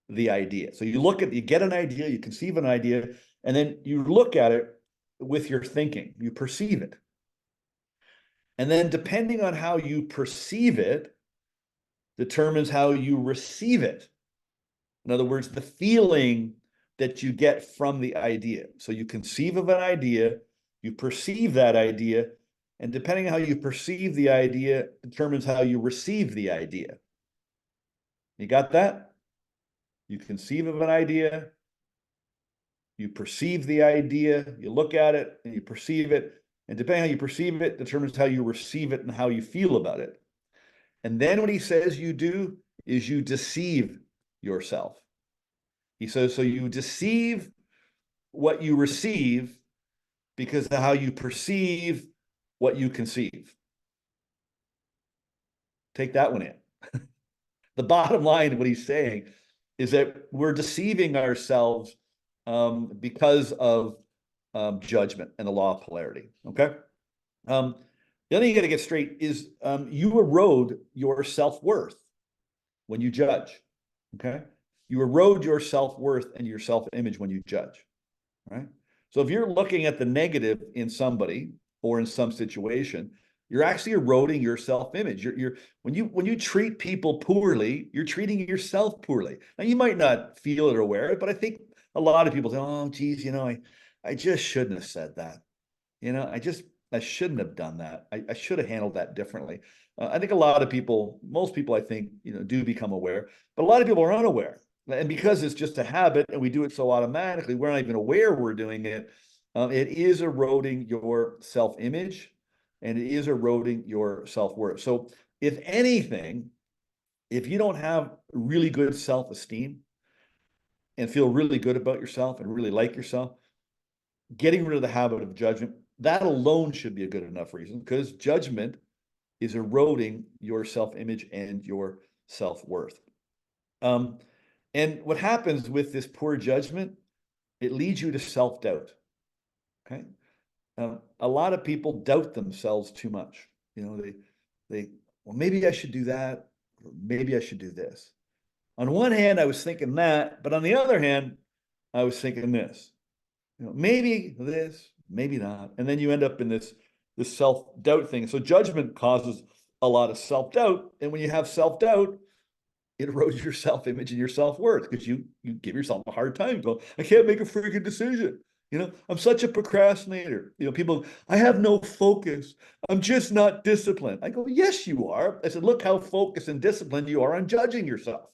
the idea. So you get an idea, you conceive an idea, and then you look at it with your thinking. You perceive it, And then depending on how you perceive it, determines how you receive it. In other words, the feeling that you get from the idea. So you conceive of an idea, you perceive that idea, and depending on how you perceive the idea determines how you receive the idea. You got that? You conceive of an idea, you perceive the idea, you look at it and you perceive it, and depending on how you perceive it determines how you receive it and how you feel about it. And then what he says you do is you deceive yourself. He says, so you deceive what you receive because of how you perceive what you conceive. Take that one in. The bottom line of what he's saying is that we're deceiving ourselves because of judgment and the law of polarity. Okay. The other thing you got to get straight is you erode your self-worth when you judge. Okay. You erode your self-worth and your self-image when you judge. Right. So if you're looking at the negative in somebody or in some situation, you're actually eroding your self-image. When you treat people poorly, you're treating yourself poorly. Now you might not feel it or aware it, but I think a lot of people say, "Oh, geez, I just shouldn't have said that. I shouldn't have done that. I should have handled that differently." I think a lot of people, most people, I think, do become aware, but a lot of people are unaware, and because it's just a habit and we do it so automatically, we're not even aware we're doing it. It is eroding your self-image. And it is eroding your self-worth. So if anything, if you don't have really good self-esteem and feel really good about yourself and really like yourself, getting rid of the habit of judgment, that alone should be a good enough reason, because judgment is eroding your self-image and your self-worth. And what happens with this poor judgment, it leads you to self-doubt. Okay. A lot of people doubt themselves too much. Well, maybe I should do that, or maybe I should do this. On one hand, I was thinking that, but on the other hand, I was thinking this. Maybe this, maybe not, and then you end up in this self-doubt thing. So judgment causes a lot of self-doubt, and when you have self-doubt, it erodes your self-image and your self-worth because you give yourself a hard time. Go, I can't make a freaking decision. I'm such a procrastinator. People, I have no focus. I'm just not disciplined. I go, yes, you are. I said, look how focused and disciplined you are on judging yourself.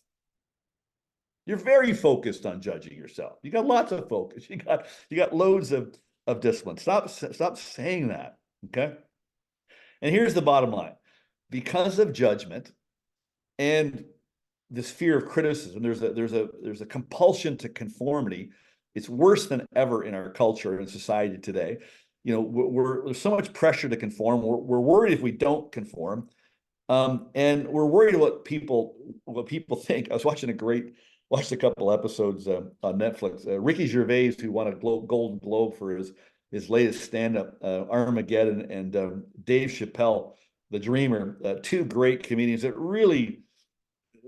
You're very focused on judging yourself. You got lots of focus. You got loads of discipline. Stop saying that. Okay. And here's the bottom line. Because of judgment and this fear of criticism, there's a compulsion to conformity. It's worse than ever in our culture and society today. There's so much pressure to conform. We're worried if we don't conform, and we're worried what people think. I was watched a couple episodes on Netflix. Ricky Gervais, who won a Golden Globe for his latest stand-up, Armageddon, and Dave Chappelle, the Dreamer, two great comedians that really,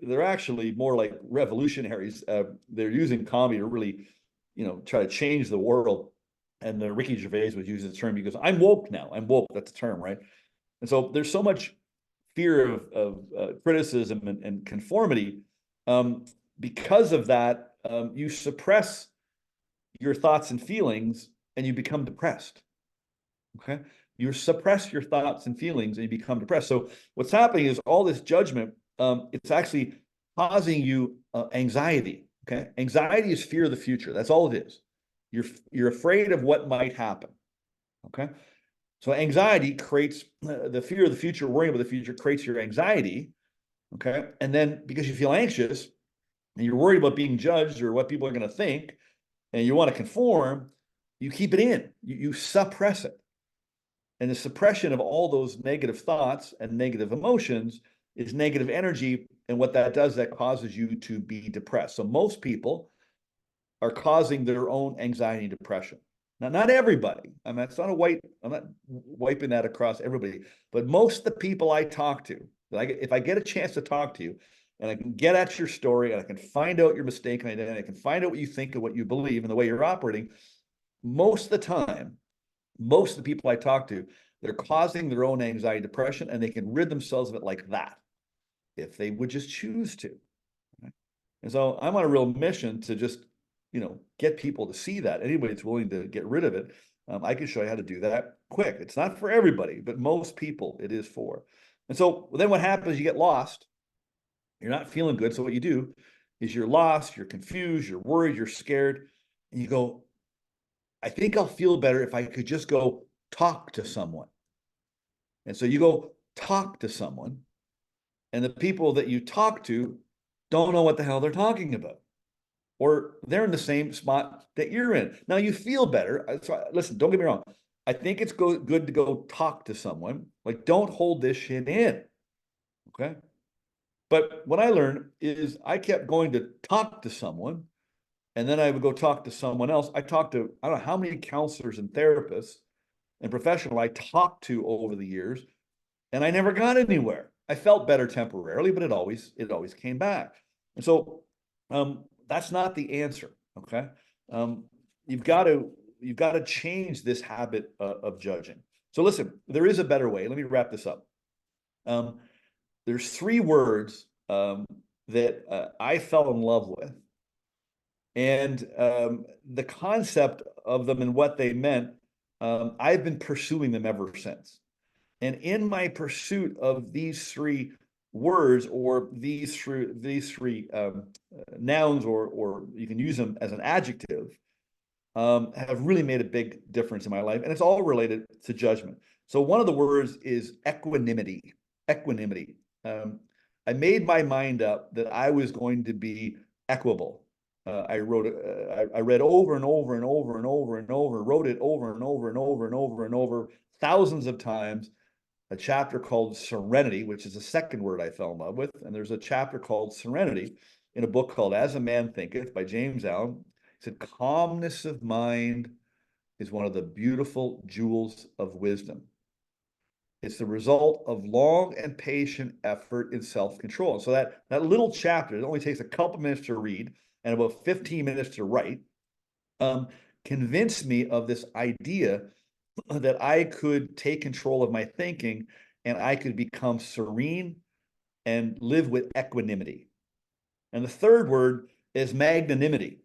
they're actually more like revolutionaries. They're using comedy to really, try to change the world. And Ricky Gervais was using the term, he goes, I'm woke now. I'm woke. That's the term, right? And so there's so much fear of criticism and conformity. Because of that, you suppress your thoughts and feelings and you become depressed. Okay. You suppress your thoughts and feelings and you become depressed. So what's happening is all this judgment, it's actually causing you anxiety. Okay. Anxiety is fear of the future. That's all it is. You're afraid of what might happen. Okay. So anxiety creates the fear of the future, worrying about the future creates your anxiety. Okay. And then because you feel anxious and you're worried about being judged or what people are going to think, and you want to conform, you keep it in, you suppress it. And the suppression of all those negative thoughts and negative emotions is negative energy. And what that does, that causes you to be depressed. So most people are causing their own anxiety and depression. Now, not everybody. I'm not wiping that across everybody, but most of the people I talk to, if I get a chance to talk to you and I can get at your story and I can find out your mistaken identity, I can find out what you think and what you believe and the way you're operating, most of the time, most of the people I talk to, They're causing their own anxiety, depression, and they can rid themselves of it like that if they would just choose to. And so I'm on a real mission to just, get people to see that. Anybody that's willing to get rid of it, I can show you how to do that quick. It's not for everybody, but most people it is for. And so then what happens, you get lost. You're not feeling good. So what you do is you're lost, you're confused, you're worried, you're scared, and you go, I think I'll feel better if I could just go talk to someone. And so you go talk to someone, and the people that you talk to don't know what the hell they're talking about, or they're in the same spot that you're in. Now you feel better. So listen, don't get me wrong. I think it's good to go talk to someone. Like, don't hold this shit in. Okay. But what I learned is I kept going to talk to someone, and then I would go talk to someone else. I talked to, I don't know how many counselors and therapists and professionals I talked to over the years, and I never got anywhere. I felt better temporarily, but it always came back. And so that's not the answer. Okay. You've got to change this habit of judging. So listen, there is a better way. Let me wrap this up. There's 3 words that I fell in love with. And the concept of them and what they meant, I've been pursuing them ever since. And in my pursuit of these 3 words, or these three nouns, or you can use them as an adjective, have really made a big difference in my life. And it's all related to judgment. So one of the words is equanimity. Equanimity. I made my mind up that I was going to be equable. I read over and over and over and over and over, wrote it over and over and over and over and over, thousands of times, a chapter called Serenity, which is the second word I fell in love with. And there's a chapter called Serenity in a book called As a Man Thinketh by James Allen. He said, calmness of mind is one of the beautiful jewels of wisdom. It's the result of long and patient effort in self-control. So that little chapter, it only takes a couple minutes to read and about 15 minutes to write, convinced me of this idea that I could take control of my thinking and I could become serene and live with equanimity. And the third word is magnanimity.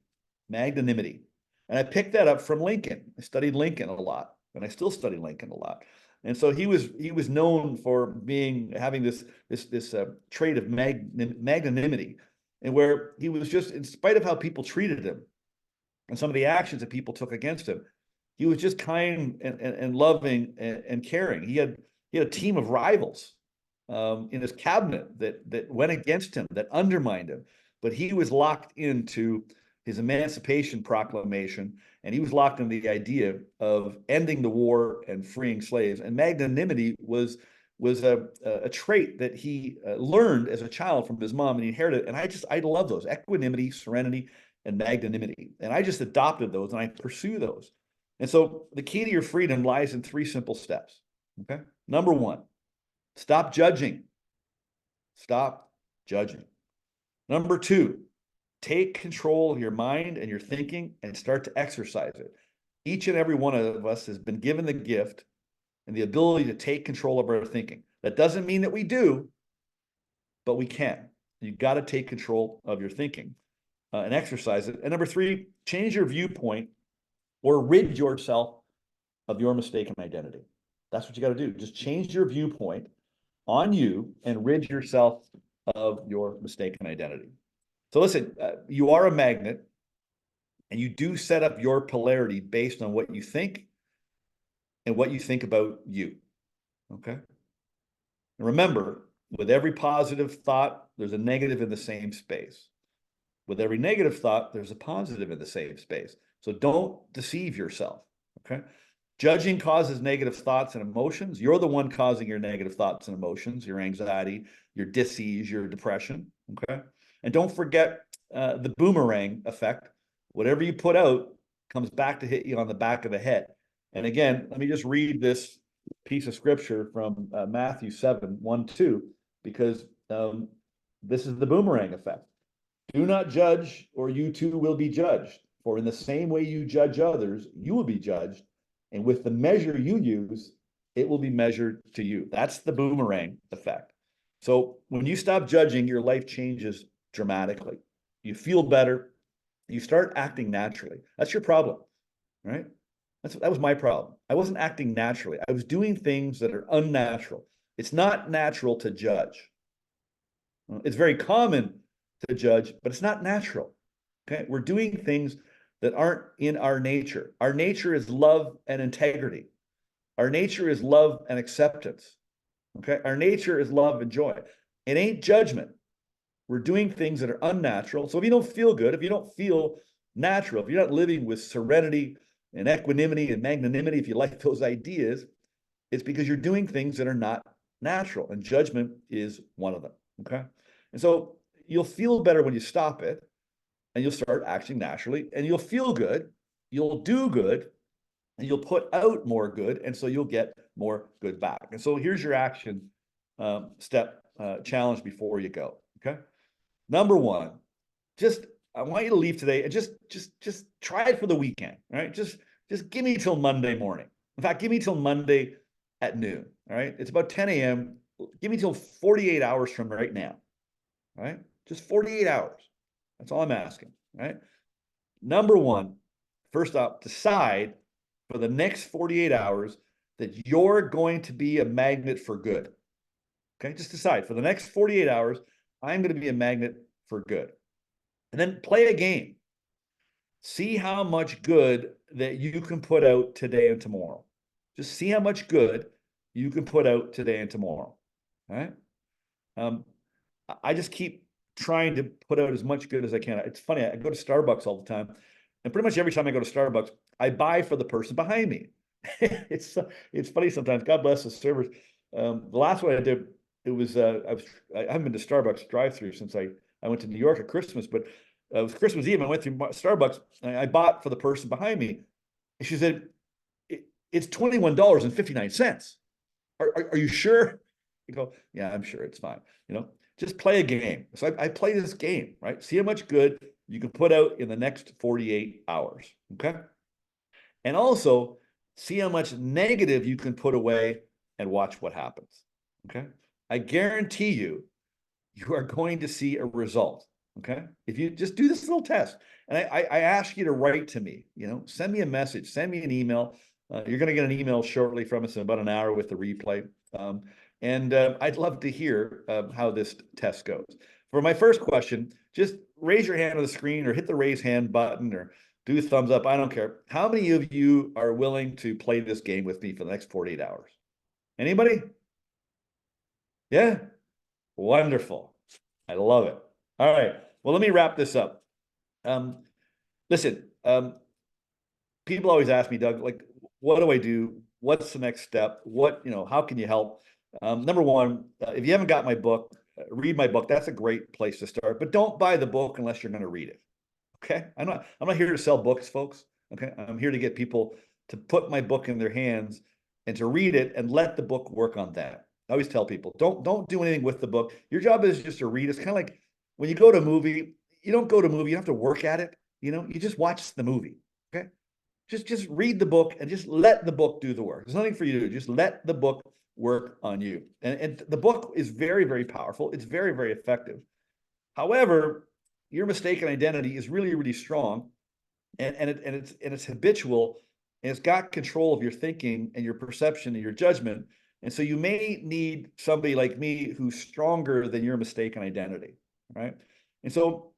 Magnanimity. And I picked that up from Lincoln. I studied Lincoln a lot, and I still study Lincoln a lot. And so he was known for having this trait of magnanimity, and where he was just, in spite of how people treated him and some of the actions that people took against him, he was just kind and loving and caring. He had a team of rivals in his cabinet that went against him, that undermined him, but he was locked into his Emancipation Proclamation, and he was locked in the idea of ending the war and freeing slaves. And magnanimity was a trait that he learned as a child from his mom, and he inherited it. And I love those: equanimity, serenity, and magnanimity. And I just adopted those, and I pursue those. And so the key to your freedom lies in 3 simple steps. Okay. Number 1, stop judging. Stop judging. Number 2, take control of your mind and your thinking and start to exercise it. Each and every one of us has been given the gift and the ability to take control of our thinking. That doesn't mean that we do, but we can. You got to take control of your thinking and exercise it. And number 3, change your viewpoint or rid yourself of your mistaken identity. That's what you got to do. Just change your viewpoint on you and rid yourself of your mistaken identity. So listen, you are a magnet, and you do set up your polarity based on what you think and what you think about you. Okay. And remember, with every positive thought, there's a negative in the same space. With every negative thought, there's a positive in the same space. So don't deceive yourself. Okay. Judging causes negative thoughts and emotions. You're the one causing your negative thoughts and emotions, your anxiety, your dis-ease, your depression. Okay. And don't forget the boomerang effect. Whatever you put out comes back to hit you on the back of the head. And again, let me just read this piece of scripture from Matthew 7:1-2, because this is the boomerang effect. Do not judge, or you too will be judged. For in the same way you judge others, you will be judged. And with the measure you use, it will be measured to you. That's the boomerang effect. So when you stop judging, your life changes dramatically. You feel better. You start acting naturally. That's your problem, right? That was my problem. I wasn't acting naturally. I was doing things that are unnatural. It's not natural to judge. It's very common to judge, but it's not natural. Okay, we're doing things that aren't in our nature. Our nature is love and integrity. Our nature is love and acceptance. Okay, our nature is love and joy. It ain't judgment. We're doing things that are unnatural. So if you don't feel good, if you don't feel natural, if you're not living with serenity and equanimity and magnanimity, if you like those ideas, it's because you're doing things that are not natural, and judgment is one of them. Okay, and so you'll feel better when you stop it, and you'll start acting naturally, and you'll feel good, you'll do good, and you'll put out more good, and so you'll get more good back. And so here's your action step challenge before you go. Okay, number one, I want you to leave today and just try it for the weekend. Right, just give me till Monday morning. In fact, give me till Monday at noon. All right, it's about 10 a.m. Give me till 48 hours from right now. All right, just 48 hours. That's all I'm asking. All right. Number one, first off, decide for the next 48 hours that you're going to be a magnet for good. Okay, just decide for the next 48 hours, I'm going to be a magnet for good. And then play a game. See how much good that you can put out today and tomorrow. Just see how much good you can put out today and tomorrow. All right. I just keep trying to put out as much good as I can. It's funny. I go to Starbucks all the time, and pretty much every time I go to Starbucks, I buy for the person behind me. it's funny sometimes. God bless the servers. The last one I did, it was I haven't been to Starbucks drive-through since I went to New York at Christmas, but it was Christmas Eve. I went through Starbucks and I bought for the person behind me. And she said, "It's $21.59. Are you sure?" You go, "Yeah, I'm sure. It's fine." Just play a game. So I play this game, right? See how much good you can put out in the next 48 hours. Okay. And also see how much negative you can put away and watch what happens. Okay. I guarantee you are going to see a result. Okay. If you just do this little test, and I ask you to write to me, send me a message, send me an email. You're going to get an email shortly from us in about an hour with the replay. And I'd love to hear how this test goes. For my first question, just raise your hand on the screen or hit the raise hand button or do a thumbs up. I don't care. How many of you are willing to play this game with me for the next 48 hours? Anybody? Yeah? Wonderful. I love it. All right. Well, let me wrap this up. Listen, people always ask me, Doug, like, what do I do? What's the next step? How can you help? Number one, if you haven't got my book, read my book. That's a great place to start, but don't buy the book unless you're going to read it. Okay. I'm not here to sell books, folks. Okay. I'm here to get people to put my book in their hands and to read it and let the book work on that. I always tell people, don't do anything with the book. Your job is just to read. It's kind of like when you go to a movie, you don't go to a movie, you don't have to work at it. You just watch the movie. Okay. Just read the book and just let the book do the work. There's nothing for you to do. Just let the book work on you. And the book is very, very powerful. It's very, very effective. However, your mistaken identity is really, really strong, and it's habitual, and it's got control of your thinking and your perception and your judgment. And so you may need somebody like me who's stronger than your mistaken identity, right? And so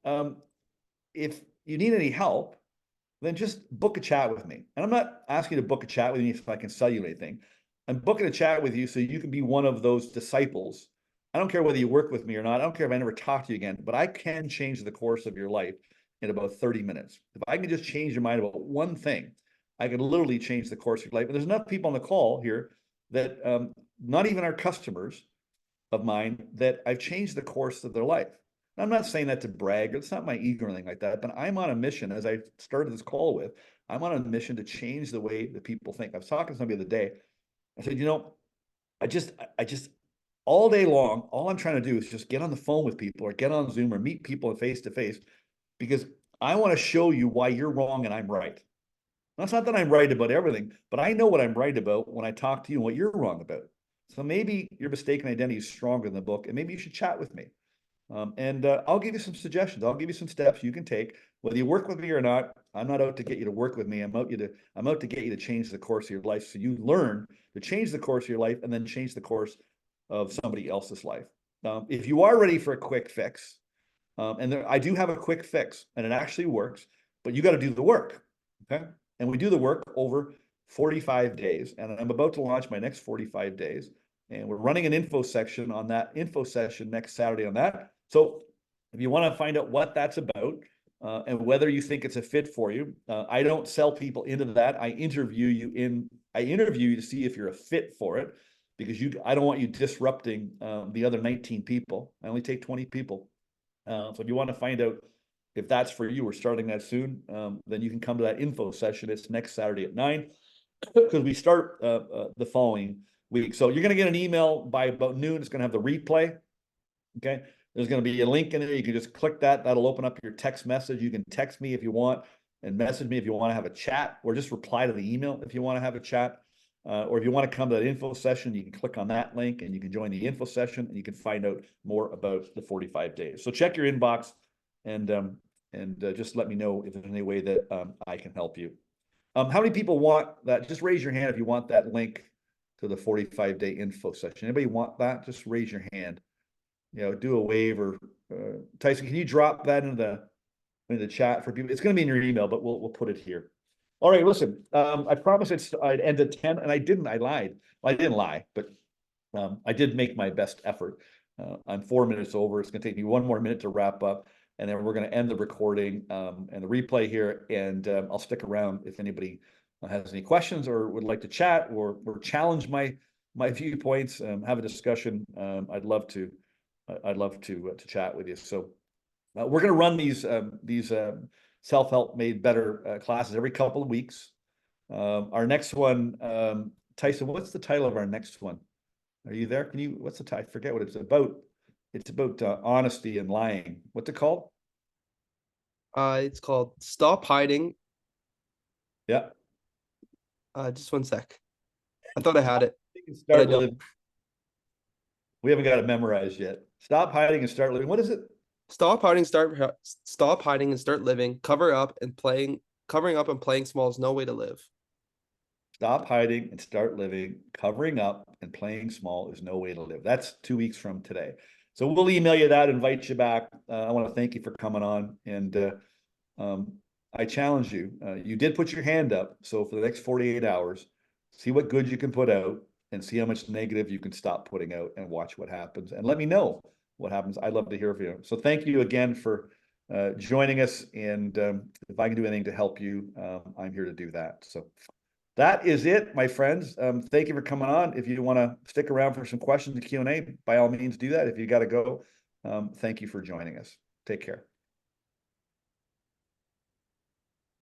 if you need any help, then just book a chat with me. And I'm not asking you to book a chat with me if I can sell you anything. I'm booking a chat with you so you can be one of those disciples. I don't care whether you work with me or not. I don't care if I never talk to you again, but I can change the course of your life in about 30 minutes. If I can just change your mind about one thing, I can literally change the course of your life. And there's enough people on the call here that not even our customers of mine that I've changed the course of their life. I'm not saying that to brag. It's not my ego or anything like that, but I'm on a mission, as I started this call with, I'm on a mission to change the way that people think. I was talking to somebody the other day. I said, I just all day long, all I'm trying to do is just get on the phone with people or get on Zoom or meet people face to face, because I want to show you why you're wrong and I'm right. That's not that I'm right about everything, but I know what I'm right about when I talk to you and what you're wrong about. So maybe your mistaken identity is stronger in the book, and maybe you should chat with me. And I'll give you some suggestions. I'll give you some steps you can take. Whether you work with me or not, I'm not out to get you to work with me. I'm out to get you to change the course of your life. So you learn to change the course of your life and then change the course of somebody else's life. If you are ready for a quick fix, and I do have a quick fix, and it actually works, but you got to do the work. Okay. And we do the work over 45 days. And I'm about to launch my next 45 days. And we're running an info section on that info session next Saturday on that. So if you want to find out what that's about and whether you think it's a fit for you, I don't sell people into that. I interview you to see if you're a fit for it, because I don't want you disrupting the other 19 people. I only take 20 people. So if you want to find out if that's for you, we're starting that soon, then you can come to that info session. It's next Saturday at 9, because we start the following week. So you're going to get an email by about noon. It's going to have the replay. Okay. There's going to be a link in there. You can just click that. That'll open up your text message. You can text me if you want and message me if you want to have a chat, or just reply to the email if you want to have a chat. Or if you want to come to that info session, you can click on that link and you can join the info session, and you can find out more about the 45 days. So check your inbox and just let me know if there's any way that I can help you. How many people want that? Just raise your hand if you want that link to the 45-day info session. Anybody want that? Just raise your hand. Do a wave, or Tyson, can you drop that into the chat for people? It's going to be in your email, but we'll put it here. All right, listen. I promised I'd end at 10, and I didn't. I lied. Well, I didn't lie, but I did make my best effort. I'm 4 minutes over. It's going to take me one more minute to wrap up, and then we're going to end the recording and the replay here. And I'll stick around if anybody has any questions or would like to chat or challenge my viewpoints. Have a discussion. I'd love to chat with you. So we're going to run these self-help made better classes every couple of weeks. Our next one, Tyson, what's the title of our next one? Are you there? What's the title? I forget what it's about. It's about honesty and lying. What's it called? It's called Stop Hiding. Yeah. Just one sec. I thought I had it. Start living. We haven't got it memorized yet. Stop hiding and start living. What is it? Stop hiding and start living. Covering up and playing small is no way to live. Stop hiding and start living. Covering up and playing small is no way to live. That's 2 weeks from today. So we'll email you that, invite you back. I want to thank you for coming on. And I challenge you. You did put your hand up. So for the next 48 hours, see what good you can put out and see how much negative you can stop putting out, and watch what happens. And let me know what happens. I'd love to hear from you. So thank you again for joining us. And if I can do anything to help you, I'm here to do that. So that is it, my friends. Thank you for coming on. If you want to stick around for some questions and Q&A, by all means do that. If you got to go, thank you for joining us. Take care.